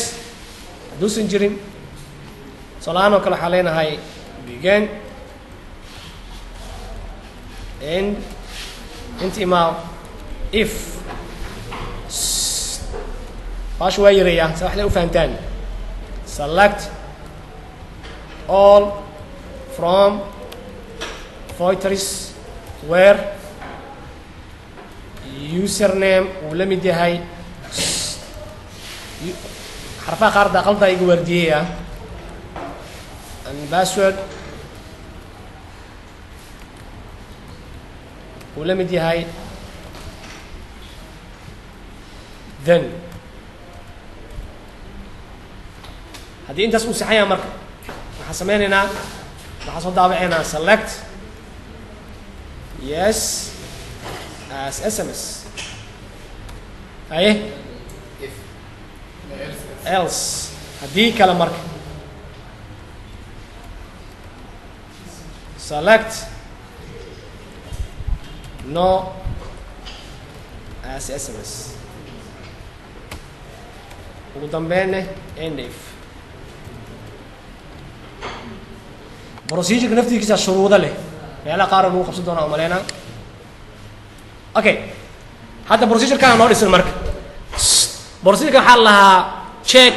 hadduusan jirin solaan oo kale waxaa leenahay begin and inta imaa if baasha waa yareeyaa sa waxday u fahamtaan select all from pointers where username uu la mid yahay xarfaha qaar daaqalda iga waardiyey and password uu la mid yahay then haddii intaas uu saxan yaha marka waxaan sameynaynaa waxaan soo daabacaynaa select yes as SMS haye else haddii kale marka select no as SMS ugu dambeynne end if procedureka naftigiisa shuruudo leh meelaha qaar lagu qabsan doonaa umaleynaa okay hadda procedurkaan noo dhisan marka procedureka waxaa la lahaa check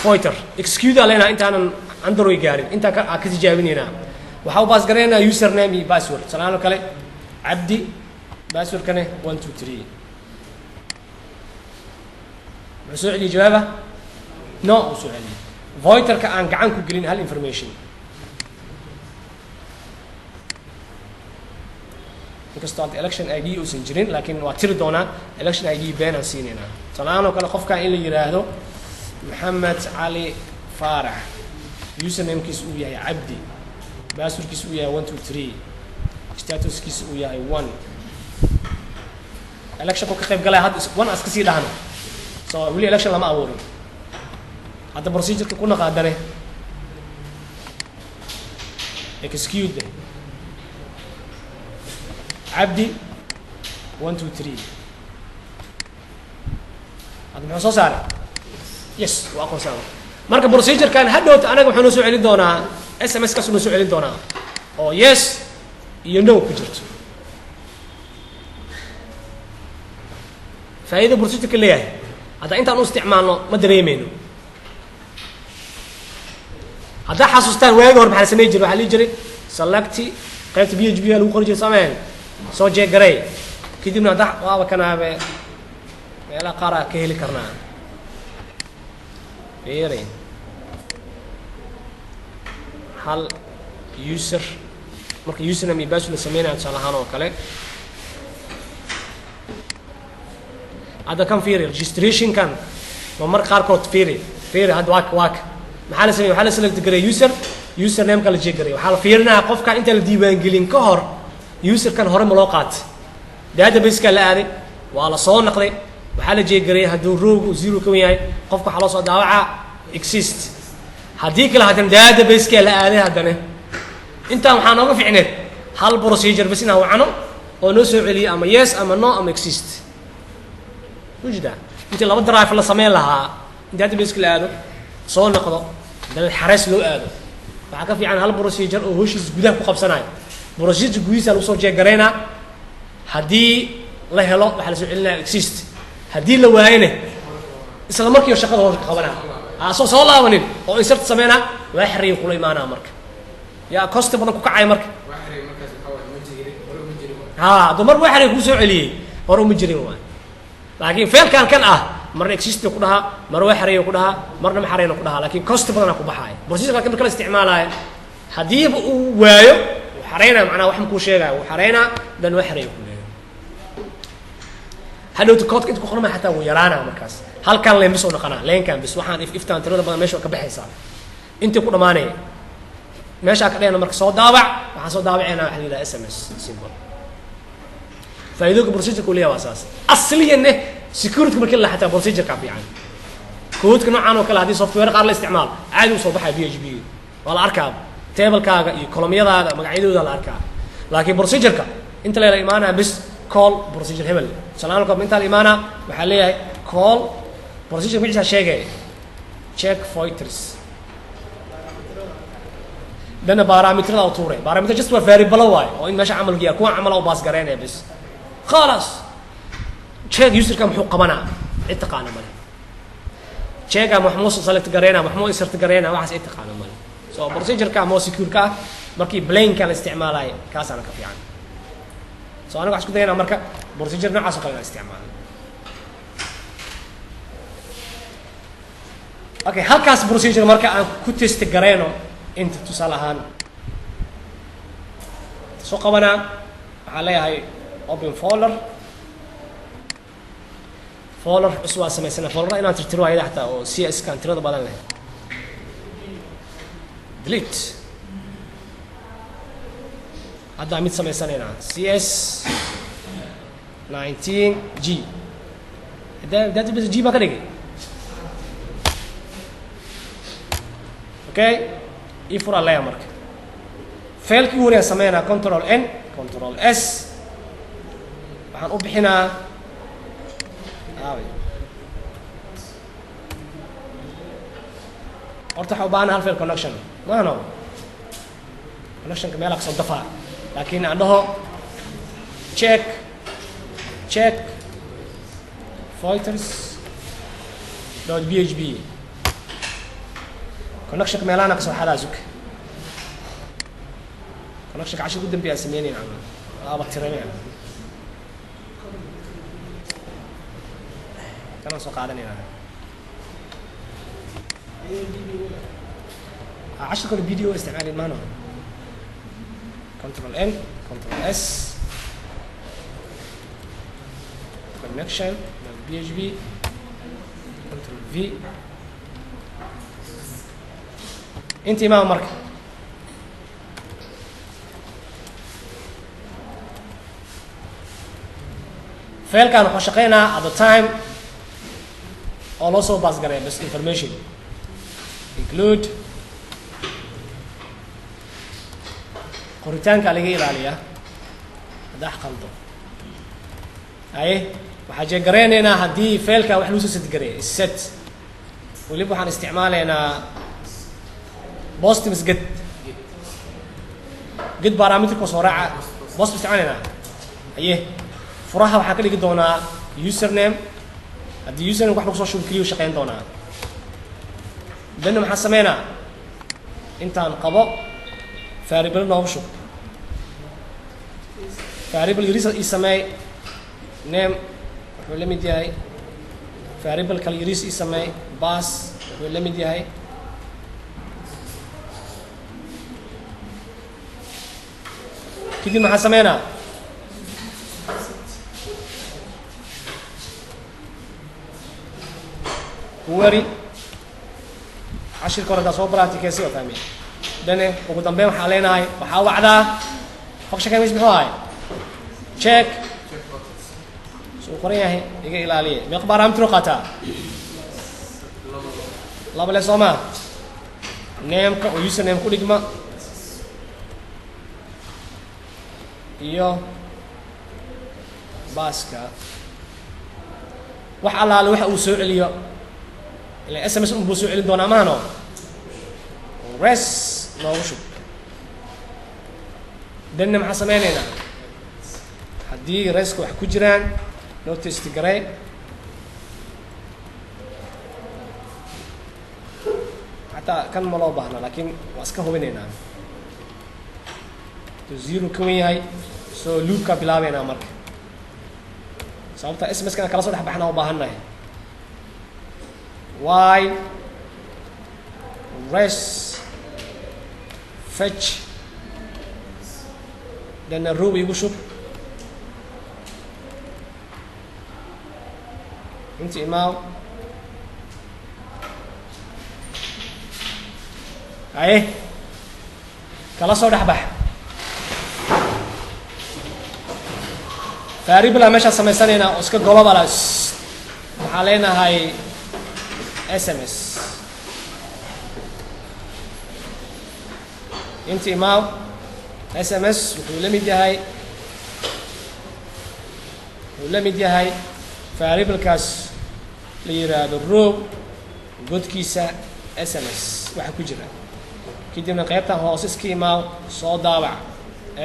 pointer execute aa leenaha intaanan android gaarin intaan ka tijaabinaynaa waxaa u baas garaynayaa username iyo password salaano kale cabdi passwordkane 1 2 3 muxuu soo celiyey jawaaba no uu soo celiyey pointerka aan gacan ku gelin hal information inkastoo hadda election ID uusan jirin laakiin waa tiri doonaa election ID been aan siinaynaa salaano kale qofkaan in la yiraahdo maxamed cali faarax usernamekiisa uu yahay cabdi passwordkiisa uu yahay 1 2 3 statuskiisa uu yahay 1 electionku ka qayb galaya hadda 1 aska sii dhahno so weli election lama abuurin hadda procedureka ku naqaadane execute cabdi 1 2 3 hadda muxuu soo saaray yes waa aqoonsan marka procedurekan hadhowta anaga wuxuu noo soo celin doonaa SMS kaas noo soo celin doonaa oo yes iyo no ku jirto faa'iido procedureka leeyahay hadda intaan u isticmaalno ma dareemayno haddaa xasuustaan waagi hore maxaa la samayn jiray waxaa lii jiray select qaybta PHP lagu qori jiray sameen soo jeegaray kadibna hadda waaba kanaabe meelaha qaar ka heli karnaa beeray hal user marka username iyo password la sameynaayo tusaale ahaan oo kale hadda kan fiiri registrationkan waa mar qaarkood fiiri hadda waaka maxaa la sameeyey waxaa la select garay usernameka la jeeg garay waxaa la fiirinayaa qofka inta la diiwaangelin ka hor userkan hore ma loo qaatay database ka la aaday waa la soo naqday waxaa la jeegaray hadduu rowgu zero ka yahay qofka waxaa loo soo daawacaa exist haddii kale haddana database ka la aaday haddana intaan waxaa nooga ficneed hal procedure bas inaan wacno oo noo soo celiyo ama yes ama no ama exist wujida intii laba drive la sameyn lahaa in database ka la aado soo noqdo dal xarees loo aado waxaa ka fiican hal procedure oo hoshiis gudaha ku qabsanayo procedure gudihiisa lagu soo jeegareynaa haddii la helo waxaa la soo celinaya exist haddii la waayena isla markiiba shaqada hoosh ka qabanaa soo laabanin oo insert sameynaa waa xiriyo kula imaanaa marka yaa cost badan ku kacay marka hadduu mar waa xiriyo kuu soo celiyey hore uma jirin waay laakiin feelkan kan ah marna exist ku dhahaa mar waa xiriyo ku dhahaa marna ma xareyno ku dhahaa laakiin cost badanaa ku baxaaya procedure laakiin marka la isticmaalayo haddiiba uu waayo wuu xareynaa macnaha wax makuu sheegaya wuu xareynaa dan waa xiriyo ku leeyahay hadhowta koodka inta ku qorma xataa wuu yaraanaa markaas halkan leen bis oo dhaqanaa leenkan bis waxaan iftaan tirada badan meesha ka baxaysaa intii ku dhamaanaya meeshaa ka dhehna marka soo daabac waxaan soo daabaceynaa waxa la yidhaha sms symbol faa'iidooyinka procedure ku leeyahay waa saas asliyan security markii la xataa procedure ka fiican koodka noocan oo kale haddii software qaar la isticmaalo caadi u soo baxaya php waa la arkaa tablekaaga iyo columnyadaada magacyadooda la arkaa laakiin procedure-ka inta la imaanaa bis call procedure hebel salaam alaykum inta la imaanaa waxaa leeyahay call procedure magaciisa sheegay check filters dana parametrada u tuuray parameter just waa variable waay oo in meesha camal giya kuwa camal oo baas gareynaya bis خلاص check user ka muxuu qabanaa cid taqaana male check ama muxuu select gareynaa muxuu insert gareynaa waxaas cid taqaana male so procedure ka mo secure ka markii blank ka la isticmaalay kaasana ka fiican so anagu waxaan isku daynaa marka procedure noocaas oo kale la isticmaalo okay halkaas procedure marka aan ku test gareyno inta tusaale ahaan soo qabanaa waxaa leeyahay open folder cusub waa samaysana folder inaan tirtiro ayada xataa oo cs kan tirada badan leh delete hadda mid samaysanayna cs 19 g database g baa ka dhigay okay ifur alaya marka failkii ugu horeeya sameynaa control n control s waxaan u bixinaa horta waxaa u baahana hal fail connection maano connectionka meelaa kasoo dafaa laakiin aan dhaho check filters .php connectionka meelaana kasoo xadaa zuka connectionka cashir ugu dambeeyaa sameynayna aaba tiranaya kanaan soo qaadanayna cashir kale video isticmaalin maano control n control s connection .php control v intii maa marka failkan waxaa shaqeynaa at the time oo loo soo baas gareeya bas information include qoritaanka laga ilaaliyaa haddax qaldo haye waxaa jeegareynaynaa haddii failka wax lagu soo setgareeya set weliba waxaan isticmaalaynaa bostim's get parameterka soo raaca bostim isticmaalaynaa haye furaha waxaa ka dhigi doonaa username haddii username wax lagu soo shubi keliya u shaqeyn doonaa danna maxaa sameynaa intaan qabo variable noogu shub variable yaris ii sameey name wuxuu la mid yahay variable kale yaris ii sameey bas wuxuu la mid yahay kadib maxaa sameynaa query cashirka hore hadaa soo practicaysi oo fahmi dane ugu dambeyn waxaa leenahay waxaa wacdaa function kamis muxuu ahay check وقريه يجي إلى عليه مقبار أم تروقتها لا بلا سما نيم كا ويوسر نيم كل جماعة iyo baaska wax alaale waxa uu soo celiyo ilaa SMS uu soo celin doona maano res noogu shub danna maxaa sameynayna haddii reska wax ku jiraan noo testi garay hataa kan ma loo baahna laakiin waa iska hubinaynaa zero ka wen yahay soo loopka bilaabeynaa marka sababta SMS kana kala soo dhex baxna u baahannahay y res fetch dana row igu shub inta imaaw aye kala soo dhex bax variable meesha samaysanayna oo iska global waxaa leenahay SMS inta imaaw SMS wuxuu la mid yahay variablekaas la yiraahdo row godkiisa SMS waxa ku jira kadibna qaybtan hoose iska imaaw soo daabac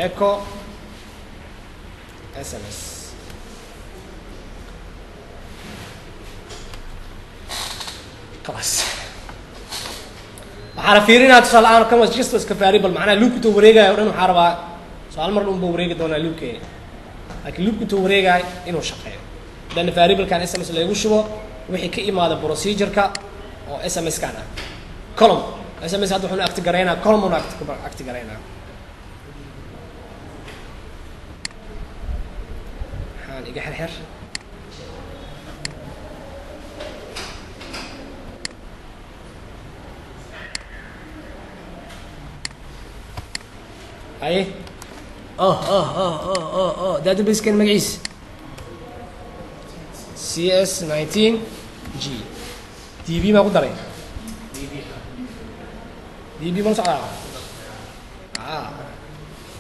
echo SMS خلاص waxaan fiirinaa tusaale aan kan was just iska variable macnaha loop intuu wareegayo dhan waxaan rabaa su'aal mar unbuu wareegi doonaa loopkeena laakiin loop intuu wareegayo inuu shaqeeyo dan variablekan SMS lagu shubo wixii ka imaada procedure-ka oo SMS kan ah column SMS hadda wuxuu active gareynaa column uu active gareynaa iga xirxir aye database kan magaciis CS19G DB ma ku daray DB ma socdaa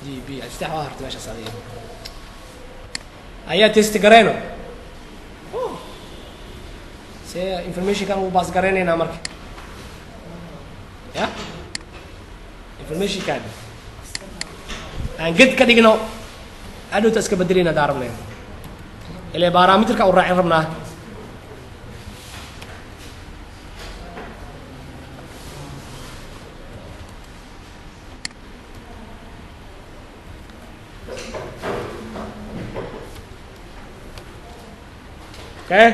DB astax waa harta meesha saadiyo ayaa test gareyno see information kan uu baas gareynaynaa marka ya information kan aan ged ka dhigno adhowta iska bedelina daarabneen ilaa barometerka u raacin rabnaa okay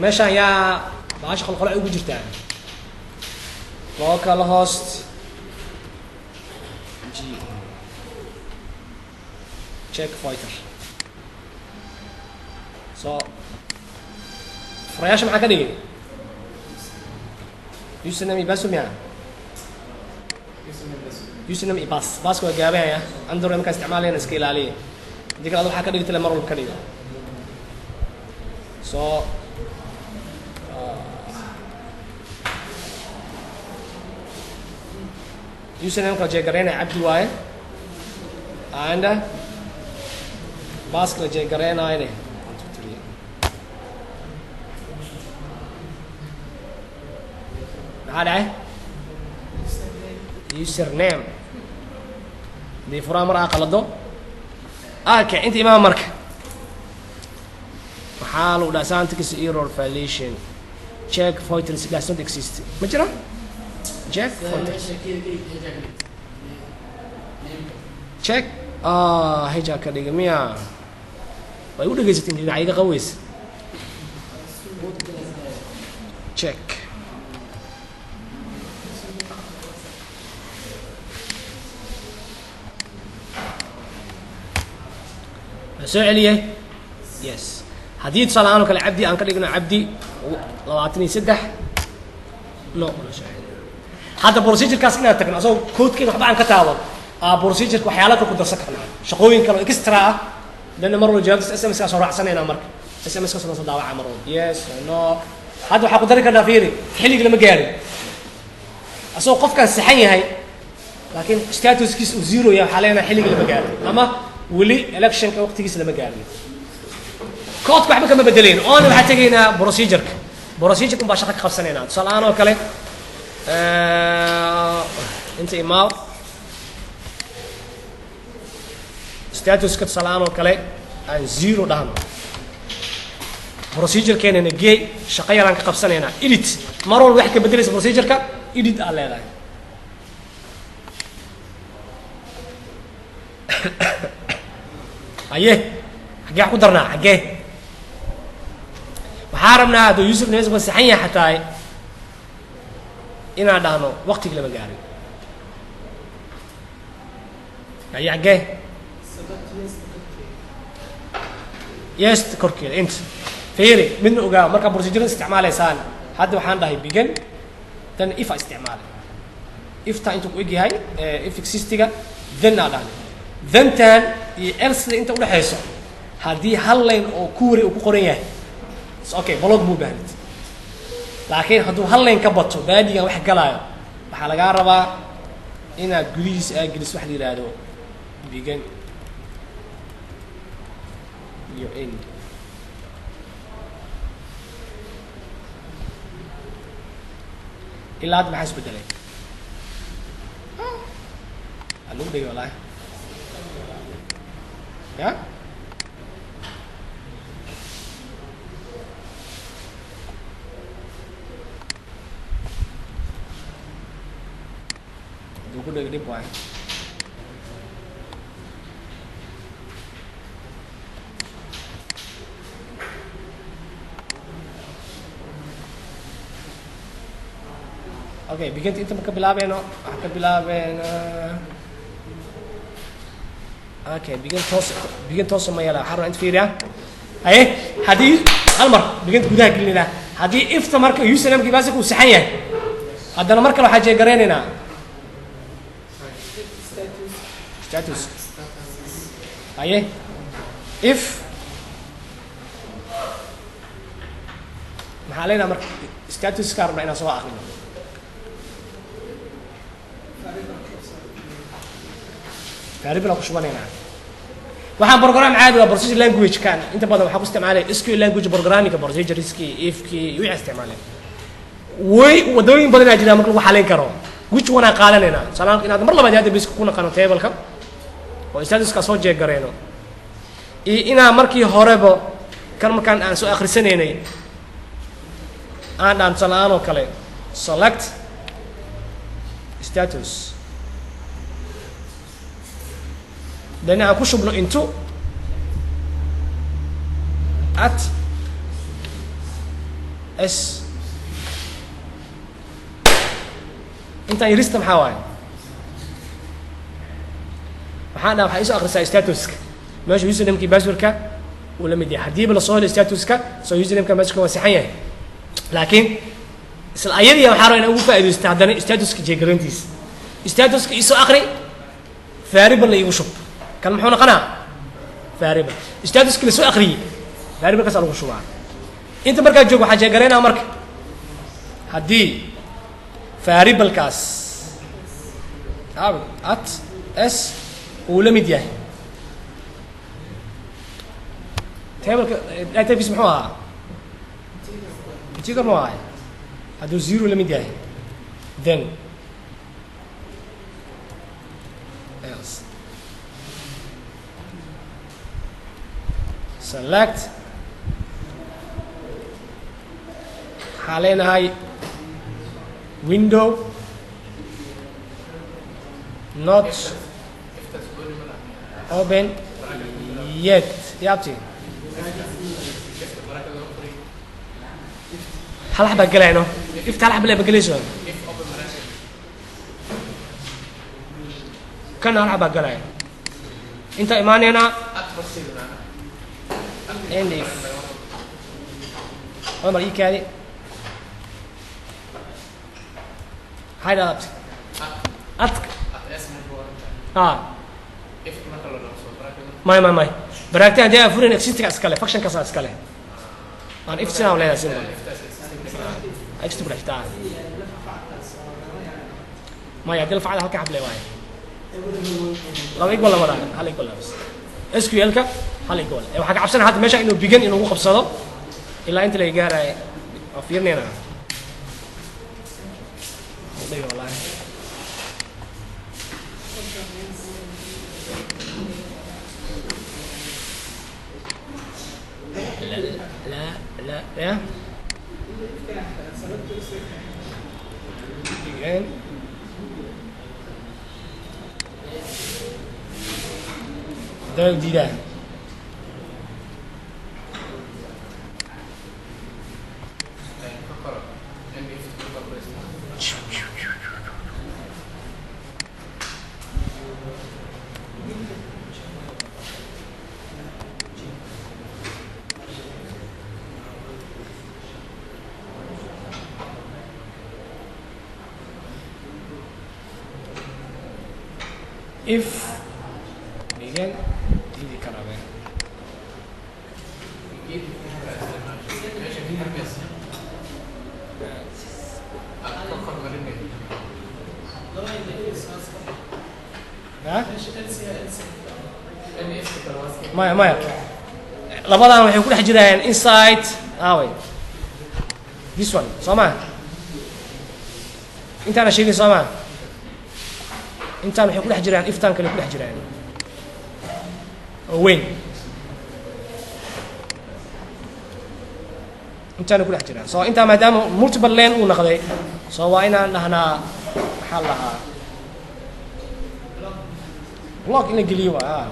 meeshaan yaa baasha qolqol ay ugu jirtaa local host g check fighter so furayaasha maxaa ka dhigay username iyo password miyaa username iyo baaska waa gaabahaya android markaa isticmaalayna iska ilaaliya haddii kale ad waxaa ka dhigtale mar walba ka dhiga so username ka jeegareynaya cabdi waaye and baaska la jeegareynayne maxaa dhacay username hadii furaa mar aa qalado okay inta imaam marka waxaa lagu dhaha syntax error violation check filters does not exist ma jira check filters check heja ka dhiga miya way u dhageysatiin dhinaca iga qaweys check soo celiyay yes haddii tusaale ahaan oo kale cabdi aan ka dhigno cabdi 23 no هذا بروسيجر كاس إنها تكن أصلا كود كده طبعا كتابة بروسيجر وحيالك وكده سكرنا شقوين كانوا إكسترا لأن مرة جاب اس ام اس كاس راح سنة هنا مرك اس ام اس كاس نص دعوة عمرون يس نو هذا حق ذلك النافيري حلي لما جاري أصلا قف كان سحني هاي لكن ستاتوس كيس وزيرو يا حاليا حلي لما جاري أما ولي إلكشن كوقت كيس لما جاري كود كحبك ما بدلين أنا راح تجينا بروسيجر كم باشا خمس سنين صار أنا وكله أنت إمام ستاتوس كت صار أنا وكله زيرو دهنا بروسيجر كان نجي شقيا لانك خمس سنين إديت مرة الواحد كبدلس بروسيجر كا إديت على لا أيه حاجة قدرنا حاجة وحارمنا هذا يوسف نيز بس حيا حتى إن دانو وقت لما جاري أيه حاجة يست كركي أنت فيري من أوجا مركب بروسيجر استعماله سان هذا وحنا ده بيجن تن إف استعماله إف تا أنتوا ويجي هاي إف إكسيستيجا ذن على ذن تان يأرس اللي أنت ولا حيسو هذه هالين أو كوري أو كورية أوكي بلوغ مو بهنت لكن هذو هالين كبتو بادي واحد قلايا وحلا قاربا إن جليس واحد يرادو بيجن يو إن إلا هذا ما حسب دليل ألوك دي والله يا دوكو دي بواي اوكي بيجنت انت مكبلابينو كبلابينا اوكي بيجنت توصل ما يلا حرر انت فيريا اي هذه المر بيجنت غداه قلنا هذه افت marka username kibaasku saxan yahay hadana marka waxa jeey gareynina status aye if maxalena marka status karna ina soo aqrino تعرف لو كشوفنا هنا waxaan program caadi ah procedure language kan inta badan waxa ku isticmaalay SQL language programming procedure iski if ki wixii isticmaalay way wadooyin badan ayaa jira marka lagu xalin karo which one aan qaadanayna salaam inaad mar labaad aad bas ku naqano table ka oo status ka soo jeeg gareeno ina markii horeba kan markaan aan soo akhrisanaynay aan salaano kale select status then I push into at s انت يرست محاوي waxaana waxa isu akhrisaa statuska meesha username-ki password-ka wala mid yahay hadii la soo helo statuska soo username-ka meesha waa saxan yahay laakiin isla ayadii waxa rabaa in ugu faa'iideysto hadana statuska jeegarantiis statuska isu akhri variable la igu shub كان محونا قناة فاربة استاتوس كل سوء أخري فاربة كسر الغشوع أنت مركز جوجو حاجة قرينا مرك هدي فاربة الكاس أت اس ولا ميديا تابل لا تبي يسمحوها تيجي كم واحد هدو زيرو ولا ميديا then else select حاليا هاي window not open yet يابتي هل حبة قلعينه افتح الحبة اللي بقليشون كان هل حبة قلعين انت ايماني انا and if عمر إيه كذي هاي ده أتك ماي براكتي عندي أفورين إكسيتك أسكاله فاكشن كسر أسكاله أنا إفتنا ولا لازم إكسيت براكتي ما يعدل فعل هالك حبل واي لو يقول ولا مرة هل يقول بس SQL كا هل يقول وحاجة عشان هذا ماشي إنه بيجن إنه هو خبصه إلا أنت اللي جاهر أفيرني أنا والله لا يا again ده جديد if again دي كلامه ها ما labadan waxay ku dhex jiraan insight away this one sama intaana sheegay sama intaan waxay ku dhex jiraan iftaan kale ku dhex jiraan oo weyn intaan ku dhex jiraan soo intaa maadaama multiple lane uu noqday soo waa inaan dhahnaa maxaa lahaa block in la geliyo waa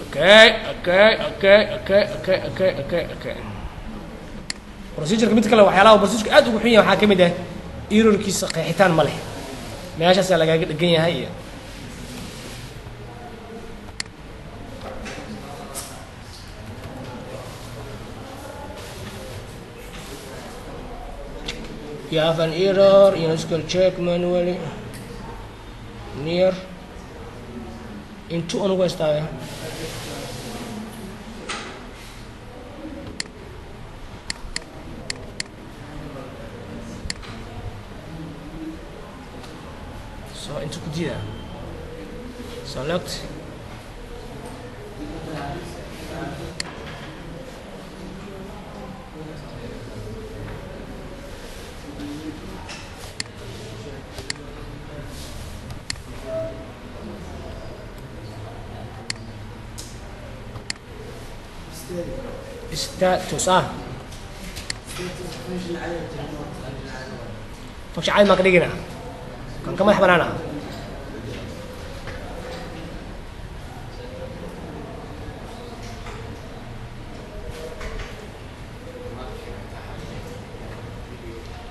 okay procedure mid kale waxyaalaha procedure aad ugu xun yahay waxa kamid ah errorkiisa qeexitaan ma leh meeshaas laga dhagan yahay you have an error you can check manually near into on west area so into kudida select status فكش عايز ما قدينا كان كم يحمل أنا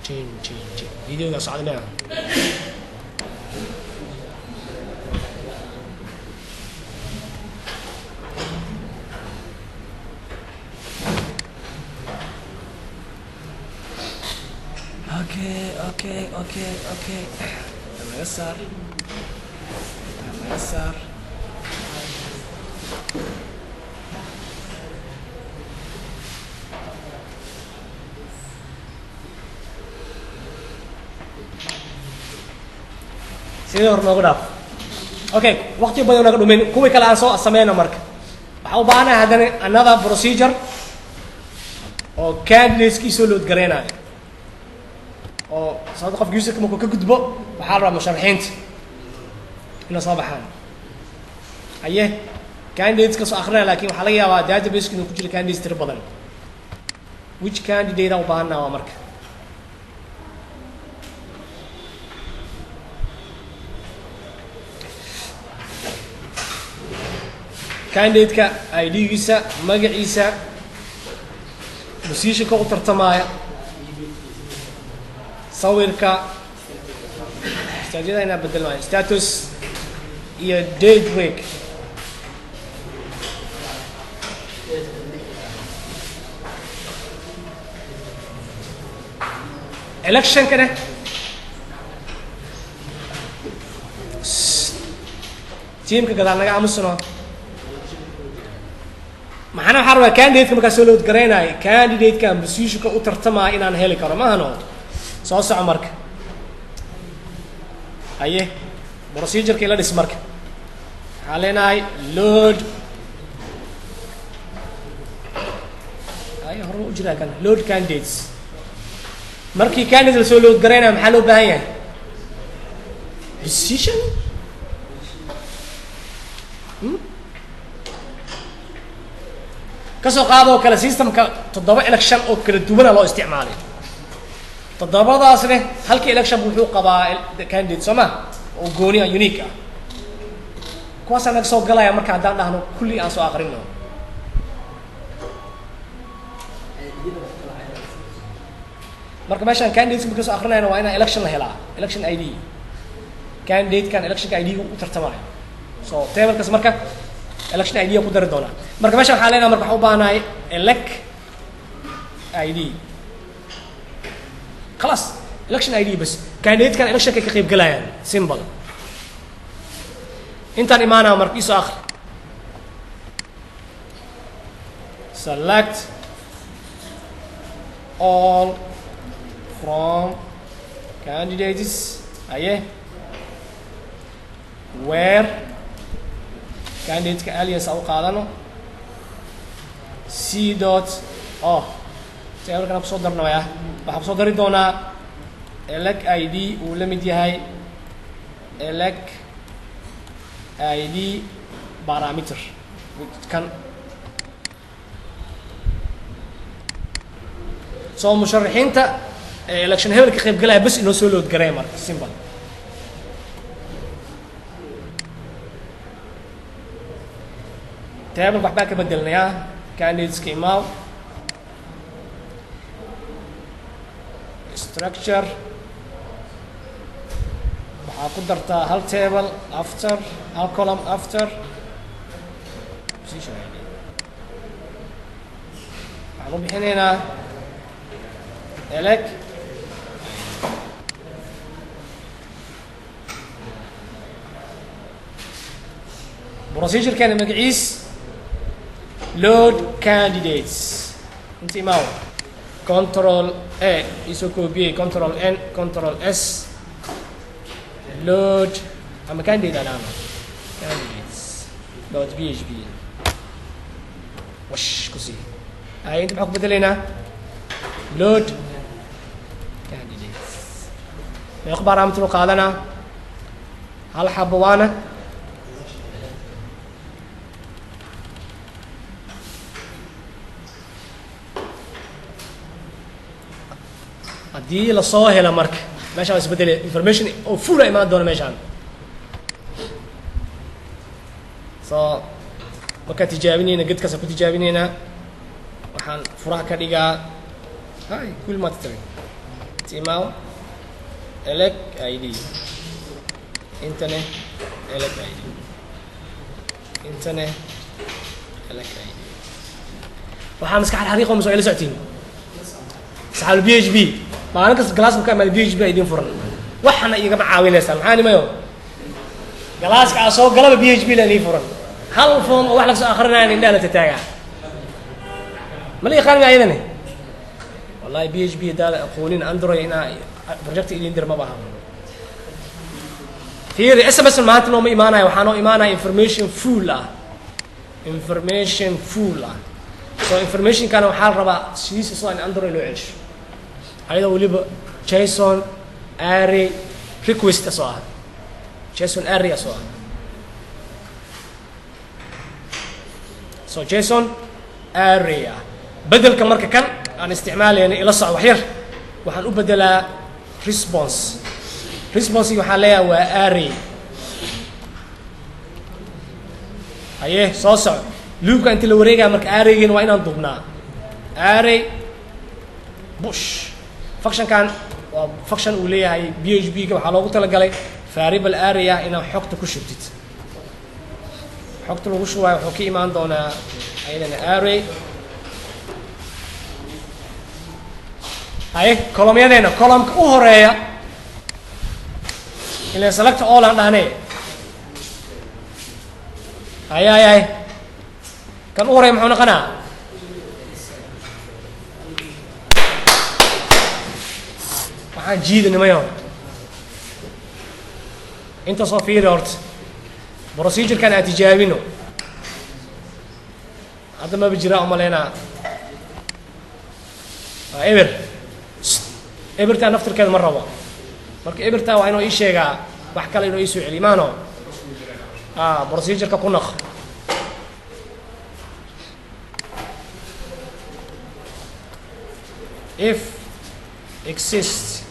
تين فيديو ده صعدنا اوكي لما يسار sidii hor noogu dhaaf okay waqti badan naga dhumin kuwii kale aan soo sameeyno marka waxa u baahanahay haddana another procedure oo candidateskiisoo load gareynayo oo sabab qof user markuu ka gudbo waxaa la rabaa musharaxiinta inay soo baxaan aye candidates ka soo akhrina laakiin waxaa laga yaabaa database inuu ku jiro candidates tiro badan which candidate u baahanaa waa marka candidate-ka ID-giisa magaciisa position-ka u tartamaya sawirka status ina bedel maayo status iyo date week election kana teamka gadaal naga aamusano maxana waxaan rabaa candidate-ka markaa soo load garaynayo candidate-ka position-ka u tartamaya inaan heli karo ma ahano soo soco marka haye procedure-ka ila dhis marka waxaan leenahay load haye hore u jiraa kan load candidates markii candidate la soo load garaynayo maxaa loo baahan yahay position kasoo qaadoo kale systemka 7 election oo kala duwana loo isticmaalay 7daasne halka election wuxuu qabaa candidate soo ma oo gooni ah unique ah kuwaas aan soo galaya marka haddaan dhahno kulli aan soo aqrino marka meeshaan candidates marka soo aqrinayna waa inaan election la helaa election ID candidate kan election ID u tartamayo so table-kaas marka election ID ku dari doona marka meesha waxa leenahay marka waxa u baahanahay elect ID خلاص election ID بس candidate kan election ka qayb galayaan simple intaan imaanaa markiisu akhri select all from candidates aye where candidate-ka alias u qaadano c dot oh table-kan ku soo darnaya waxa ku soo dari doonaa elect ID uu la mid yahay elect ID parameter kan soo musharaxiinta election hebel ka qayb galaya bas inoo soo load garay marka simple table waxbaa ka bedelnayaa candidates-ka imaaw structure waxaa ku dartaa hal table after hal column after position ID waxaan u bixinaynaa elect procedure-keena magaciis load candidates inta imaaw control A iso copy control N control S load ama candidate alama candidates dot php wash kusi ay inta maxaa ku bedelaynaa load candidates meeqa parameter qaadana hal xabo waana haddii la soo hela marka meeshaan waa isbedele information oo full imaan doona meeshaan so markaa tijaabinayna gedkaas ku tijaabinaynaa waxaan furaha ka dhigaa hay kul maad tiri timaaw elect ID internet elect ID internet elect ID waxaa maskaxda xariiqo ma soo ila socotiin saxal PHP maalin kasta galaaska ka imaada PHP idin furan waxana iga ma caawinaysaa maxaa nimayo galaaska soo galaba PHP la idin furan hal form oo wax la soo akhrinayo indhaha la tataaga ma la yaqaan ayadane wallahi PHP daal aqoonin android ina project idin dir ma baha fiiri SMS maanta noo ma imaanayo waxaa noo imaanaya information full so information kana waxaa la rabaa sidiisa soo in android loo celiyo ayada waliba JSON array request soo ah JSON array soo ah so JSON array bedelka marka kan aan isticmaalayna ila soo wax yar waxaan u bedelaa response waxaa leeyahay waa array aye soo soco loopka inta la wareegaya marka array-geena waa inaan dubnaa array bush function-kan waa function uu leeyahay PHP-ga waxaa loogu talagalay variable array inaan xogta ku shubtid xogta lagu shubayo wuxuu ka imaan doonaa ayadana array haye column-yadeena column-ka u horeeya ilaa select all aan dhahnay هاي كان أوري محونا قناة waxaan jiidanimayo inta soo fiiri horta procedure-kan aan tijaabino hadda ma bijira umaleynaa waa ebertaa naftirkeeda ma rabo marka ebertaa waa inuu ii sheegaa wax kale inuu ii soo celiyo maano procedure-ka ku naq if exists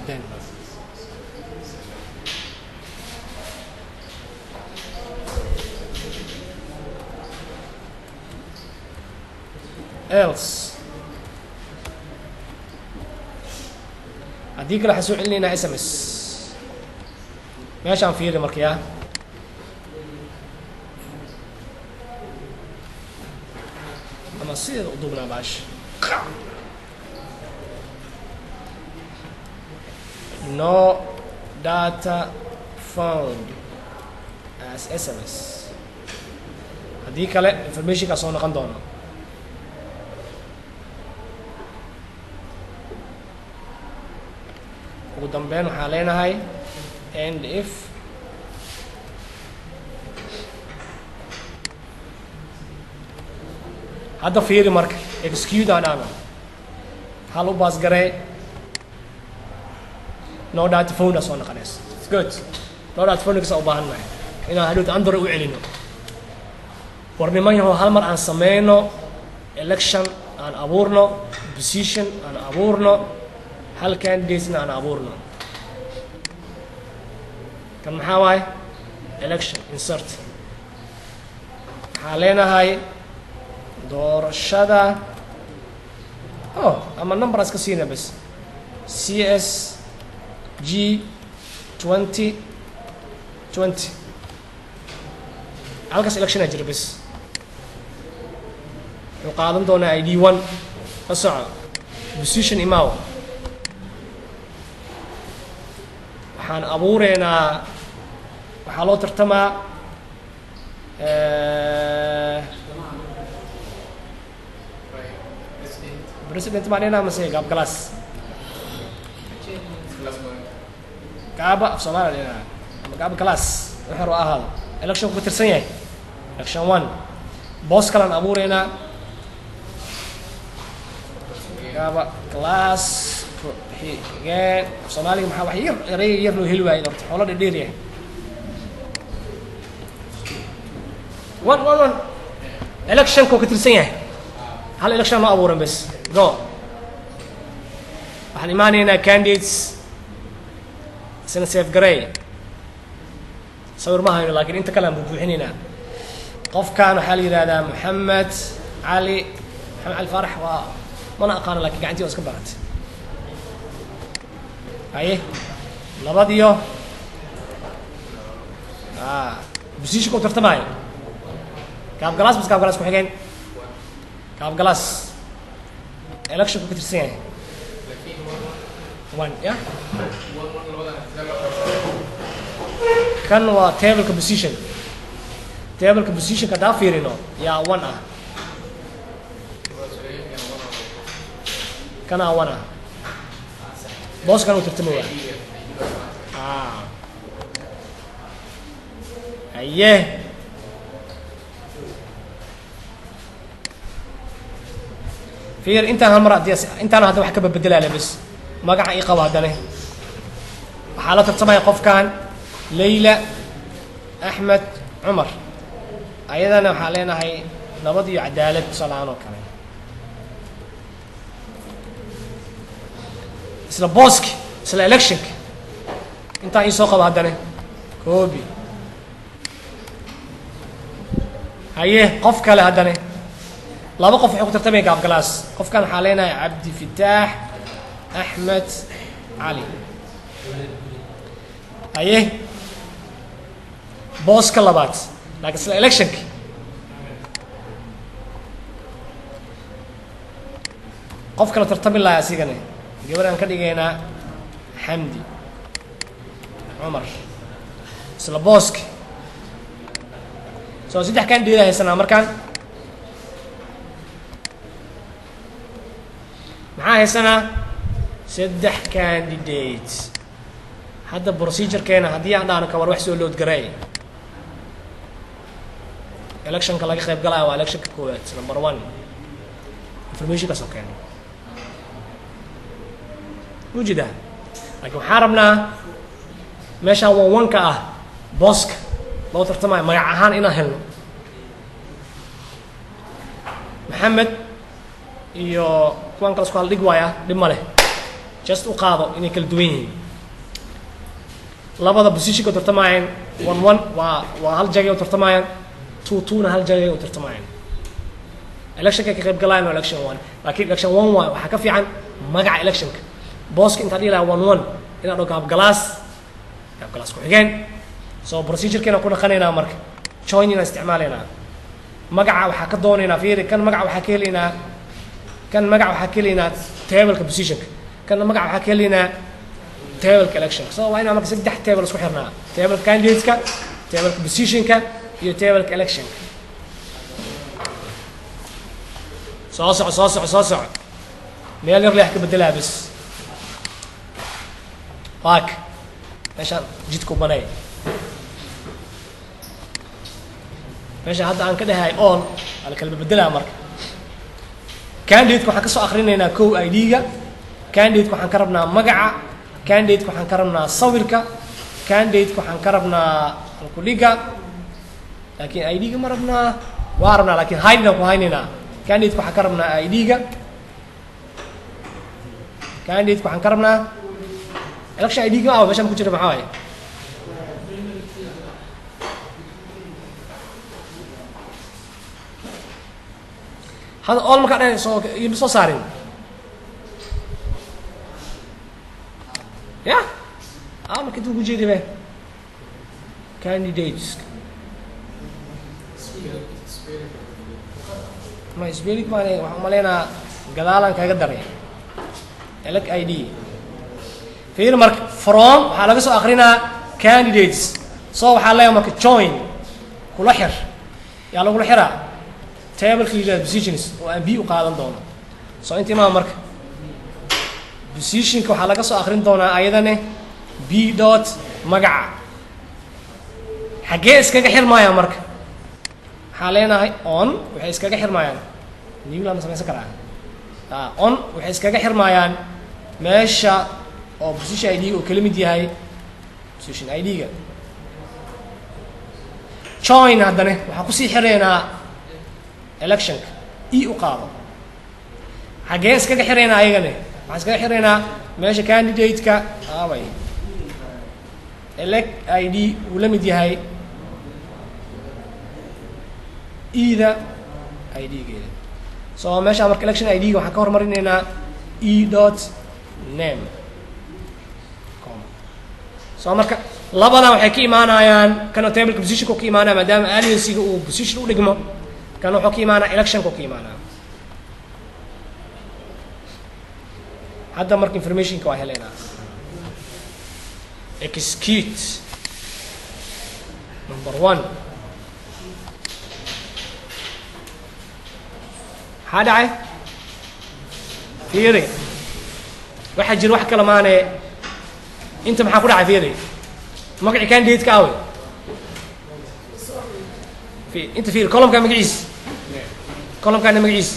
then else haddii kale waxaan soo celinaynaa sms meeshaan fiiri markayaa ama sideeda u duubnaa baasha no data found as sms haddii kale informationkaa soo noqon doono ugu dambeyn waxaa leenahay and if hadda fiiri marka execute aan dhahno hal u baasgaree no data found soo noqonaysa it's good no data found kasa u baahan nahay inaan hadhowta andor u celino war niman yahow hal mar aan sameyno election aan abuurno position aan abuurno hal candidatesna aan abuurno kan maxaa waaye election insert waxaa leenahay doorashada ama number iska siina bas cs g 2020 halkaas election aa jira bas wuxuu qaadan doonaa id 1 la soco position imaaw waxaan abuureynaa waxaa loo tartamaa president maanina mase gaabgalaas gaaba af soomaaliya dhinaa ama gaaba galaas waxar u ahaado election ku tirsan yahay election 1 boos kalaan abuureynaa gaaba galaas xigeen af soomaaliga maxaa wax yar erey yar loo heli waayay horta xoolo dheer yahay 1 election ku tirsan yahay hal election loo abuuran bas go waxaan imaanaynaa candidates isna safe garay sawir ma hayno laakiin inta kale aan buuxinaynaa qofkan waxaa la yidhahdaa maxamed cali faarax waa mana aqaano laakiin gacantii waa iska baratay haye labadiyo position ku tartamaayo gaabgalaas bas gaabgalaas ku xigeen gaabgalaas election ku tirsan yahay 1 ya kan waa tableka position kadaa fiirino yaa 1 ah kanaa 1 ah booskan uu tartamaya haye fiir intaan hal mar intaan hadda wax ka beddelaa bas magaca ii qabo haddana waxaa la tartamaya qofkan Leyla Axmed Cumar ayadana waxaa leenahay nabad iyo cadaalad tusaalahaan oo kale isla booski isla electionka intaan ii soo qabo haddana koobi haye qof kale haddana laba qof waxay ku tartamaya gaabgalaas qofkan waxaa leenahay cabdi fitaax axmed cali haye booska labaad laakiin isla electionka qof kala tartami lahaa asigana gabadhaan ka dhigaynaa xamdi cumar isla booski soo 3 candidate haysanaa markaan maxaa haysanaa 3 candidates hadda procedurekeena haddii aan dhahno ka war wax soo load gareey electionka laga qayb galaya waa electionka koowaad number 1 information ka soo keeno wujida laakiin waxaan rabnaa meeshaan one-ka ah booska loo tartamayo magac ahaan inaan helno maxamed iyo kuwan kale isku hal dhig waaya dhib ma leh just u qaado inay kala duwan yihiin labada positionka tartamayaan 1-1 waa hal jagay u tartamayaan 2-2na hal jagay u tartamayaan electionka ka qayb galayaan waa election 1 laakiin election 1 waxaa ka fiican magaca electionka booska intaa dhihi lahaa 1-1 inaad og habgalaas ku xigeen soo procedurekeena ku dhaqanaynaa marka join inaan isticmaalaynaa magaca waxaa ka doonaynaa fiiri kan magaca waxaa ka helaynaa tableka positionka kan magaca waxaa ka helaynaa tableka electionka so waa inaan marka 3 table isku xirnaa tableka candidateska tableka positionka iyo tableka electionka soo soco meel yar leex ka bedelaa bas waak meeshaan jidku banay meesha hadda aan ka dhahay on ala kala bedelaa marka candidate waxaan ka soo akhrinaynaa kow ID-ga candidate waxaan ka rabnaa magaca candidate waxaan ka rabnaa sawirka candidate waxaan ka rabnaa alkudhiga laakiin ID-ga ma rabnaa waa rabnaa laakiin haydna ku haynaynaa candidate waxaan ka rabnaa ID-ga candidate waxaan ka rabnaa election ID-ga ah meeshaan ku jira maxaa waaye هذا أول مكان أنا يبصو صارين يا ما كنت بقول جيدي به candidates ما يسبيلك ما ليه وحملنا قدالان كقدرين لك ID في المرك from حالا سو آخرنا candidates صو حالا يومك join كل حر يلا كل حرة table keyla positions oo aan b u qaadan doono soo intii ma marka positionka waxa laga soo akhrin doonaa ayadane b dot magaca xagee iskaga xirmaaya marka waxa leenahay on waxay iskaga xirmaayaan new la samaysan karaa on waxay iskaga xirmaayaan meesha oo position ID oo kala mid yahay position ID-ga join haddana waxa ku sii xireynaa electionka u qaado xagee iskaga xireynaa ayagane waxaan iskaga xireynaa meesha candidate-ka aaway elect ID uu la mid yahay da ID-geeda so meesha marka election ID-ga waxaan ka hormarinaynaa dot name so marka labana waxay ka imaanayaan kana tableka positionka ka imaanaya maadaama aliensiga uu position u dhigmo كان وحكي معنا election كوكي معنا هذا مرك information كوا هلنا execute number 1 هذا عي فيري واحد جير واحد كلامانه انت maxaa ku dhacay فيري magaci candidate ka awe انت في الكولوم كان مقيس كولوم كان مقيس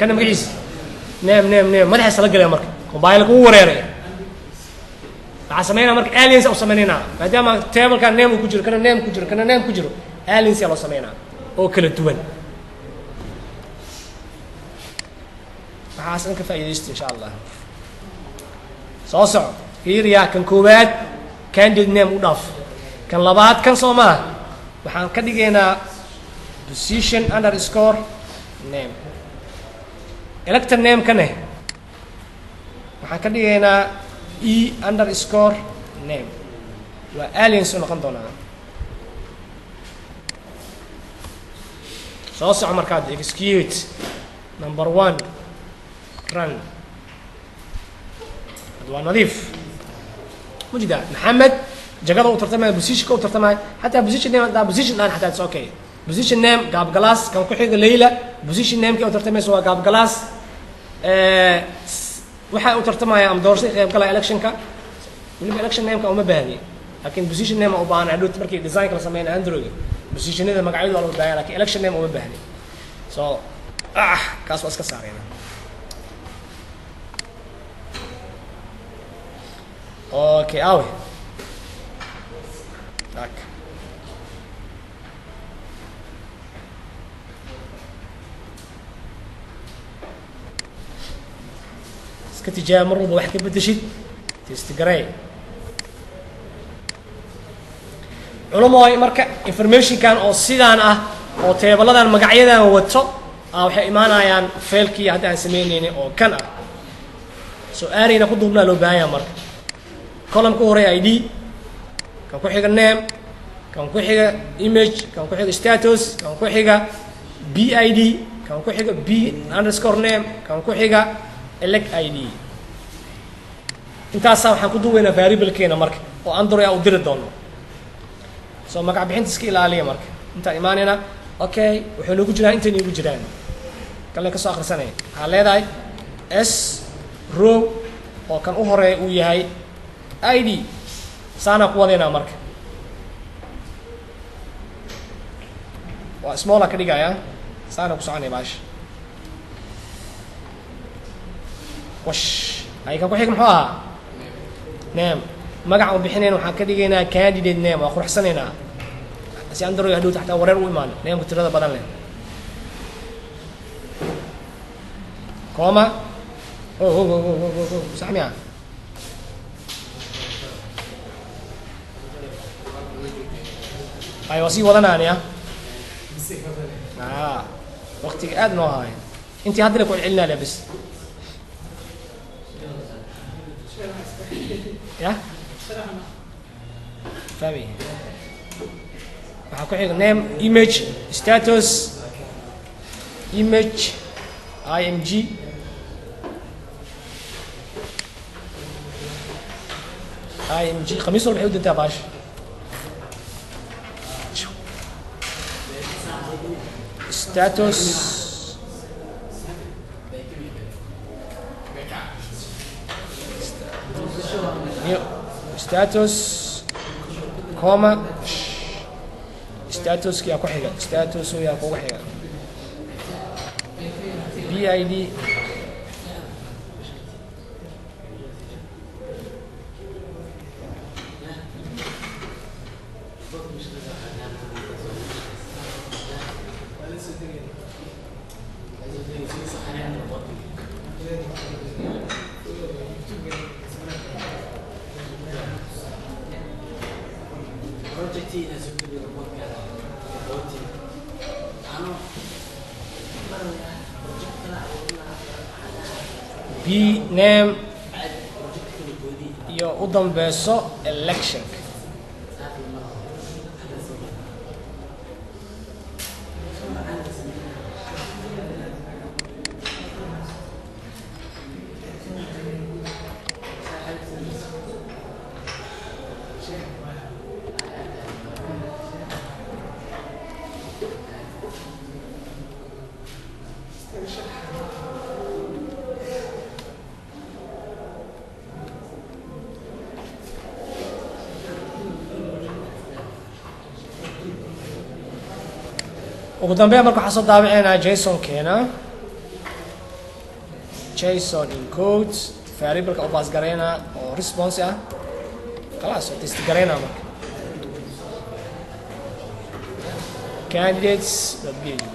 كان مقيس نام ما لحس لا غلي marka موبايلك uu wareeray waxa sameeyna marka aliens oo sameeyna maadaama table kan name ku jiro kana name ku jiro aliens loo sameeyna oo kala duwan waxaan ka faa'iideysto insha Allah soo soco fiiriya kan koowaad candidate name u dhaaf kan labaad kan Soomaa waxaan ka dhigaynaa position underscore name elector name kane waxaan ka dhigaynaa underscore name waa aliens u noqon doonaa soo soco markaad execute number 1 run waa nadiif mujida maxamed jagada uu tartamay position-ka uu tartamay xataa position name hadaa position dhan xataa it's okay position name gaab galaas kan ku xiga Leila position name-ka uu tartamayso waa gaab galaas waxa uu tartamaya am doorasho qayb gala election-ka waliba election name-ka uma baahni laakiin position name u baahan hadhow markii design-ka la sameeyay Android position-nada magacyadu waa loo baahan laakiin election name uma baahni so kaas waa iska saarayna okay awe tak iska tijaab mar walba wax ka bedeshid testgaray culumoy marka information kan oo sidaan ah oo teebaladan magacyadan wato waxay imaanayaan failkii hadda aan sameeynayna oo kan ah soo aarina ku duubnaa loo baahan yahay marka column ku hore ID kan ku xiga name kan ku xiga image kan ku xiga status kan ku xiga BID kan ku xiga B_name kan ku xiga elect ID intaas waxaan ku duubaynaa variable-keena marka oo Android u diri doono soo magac bixinta iska ilaaliya marka inta imaanayna okay wuxuu nagu jiraa inta nagu jiraan kale ka soo akhrisanay waxaa leedahay s row oo kan u horeeya uu yahay ID saana ku wadeena marka waa small ka dhigaya saana ku soconay baash wash ay kan ku xig muxuu ahaa name magac uu bixinayna waxaan ka dhigaynaa candidate name waa quruxsanaynaa si Android hadhow taxta wareer u imaan name-ku tirada badan leh كوما سامع أيوة سي وضعنا يا وقتك أدنى هاي أنت هذا اللي كل علنا لبس يا فهمي waxaa ku xiga name image status image img khamiis walba waxay u dintaa baash status status comma status yaa ku xiga status yaa kugu xiga BID B name iyo u dambayso election ugu dambeyn marka waxaan soo daabaceynaa JSON-keena JSON encode variable-ka u baas gareynaa oo response ah khalaas oo test gareynaa marka candidates.php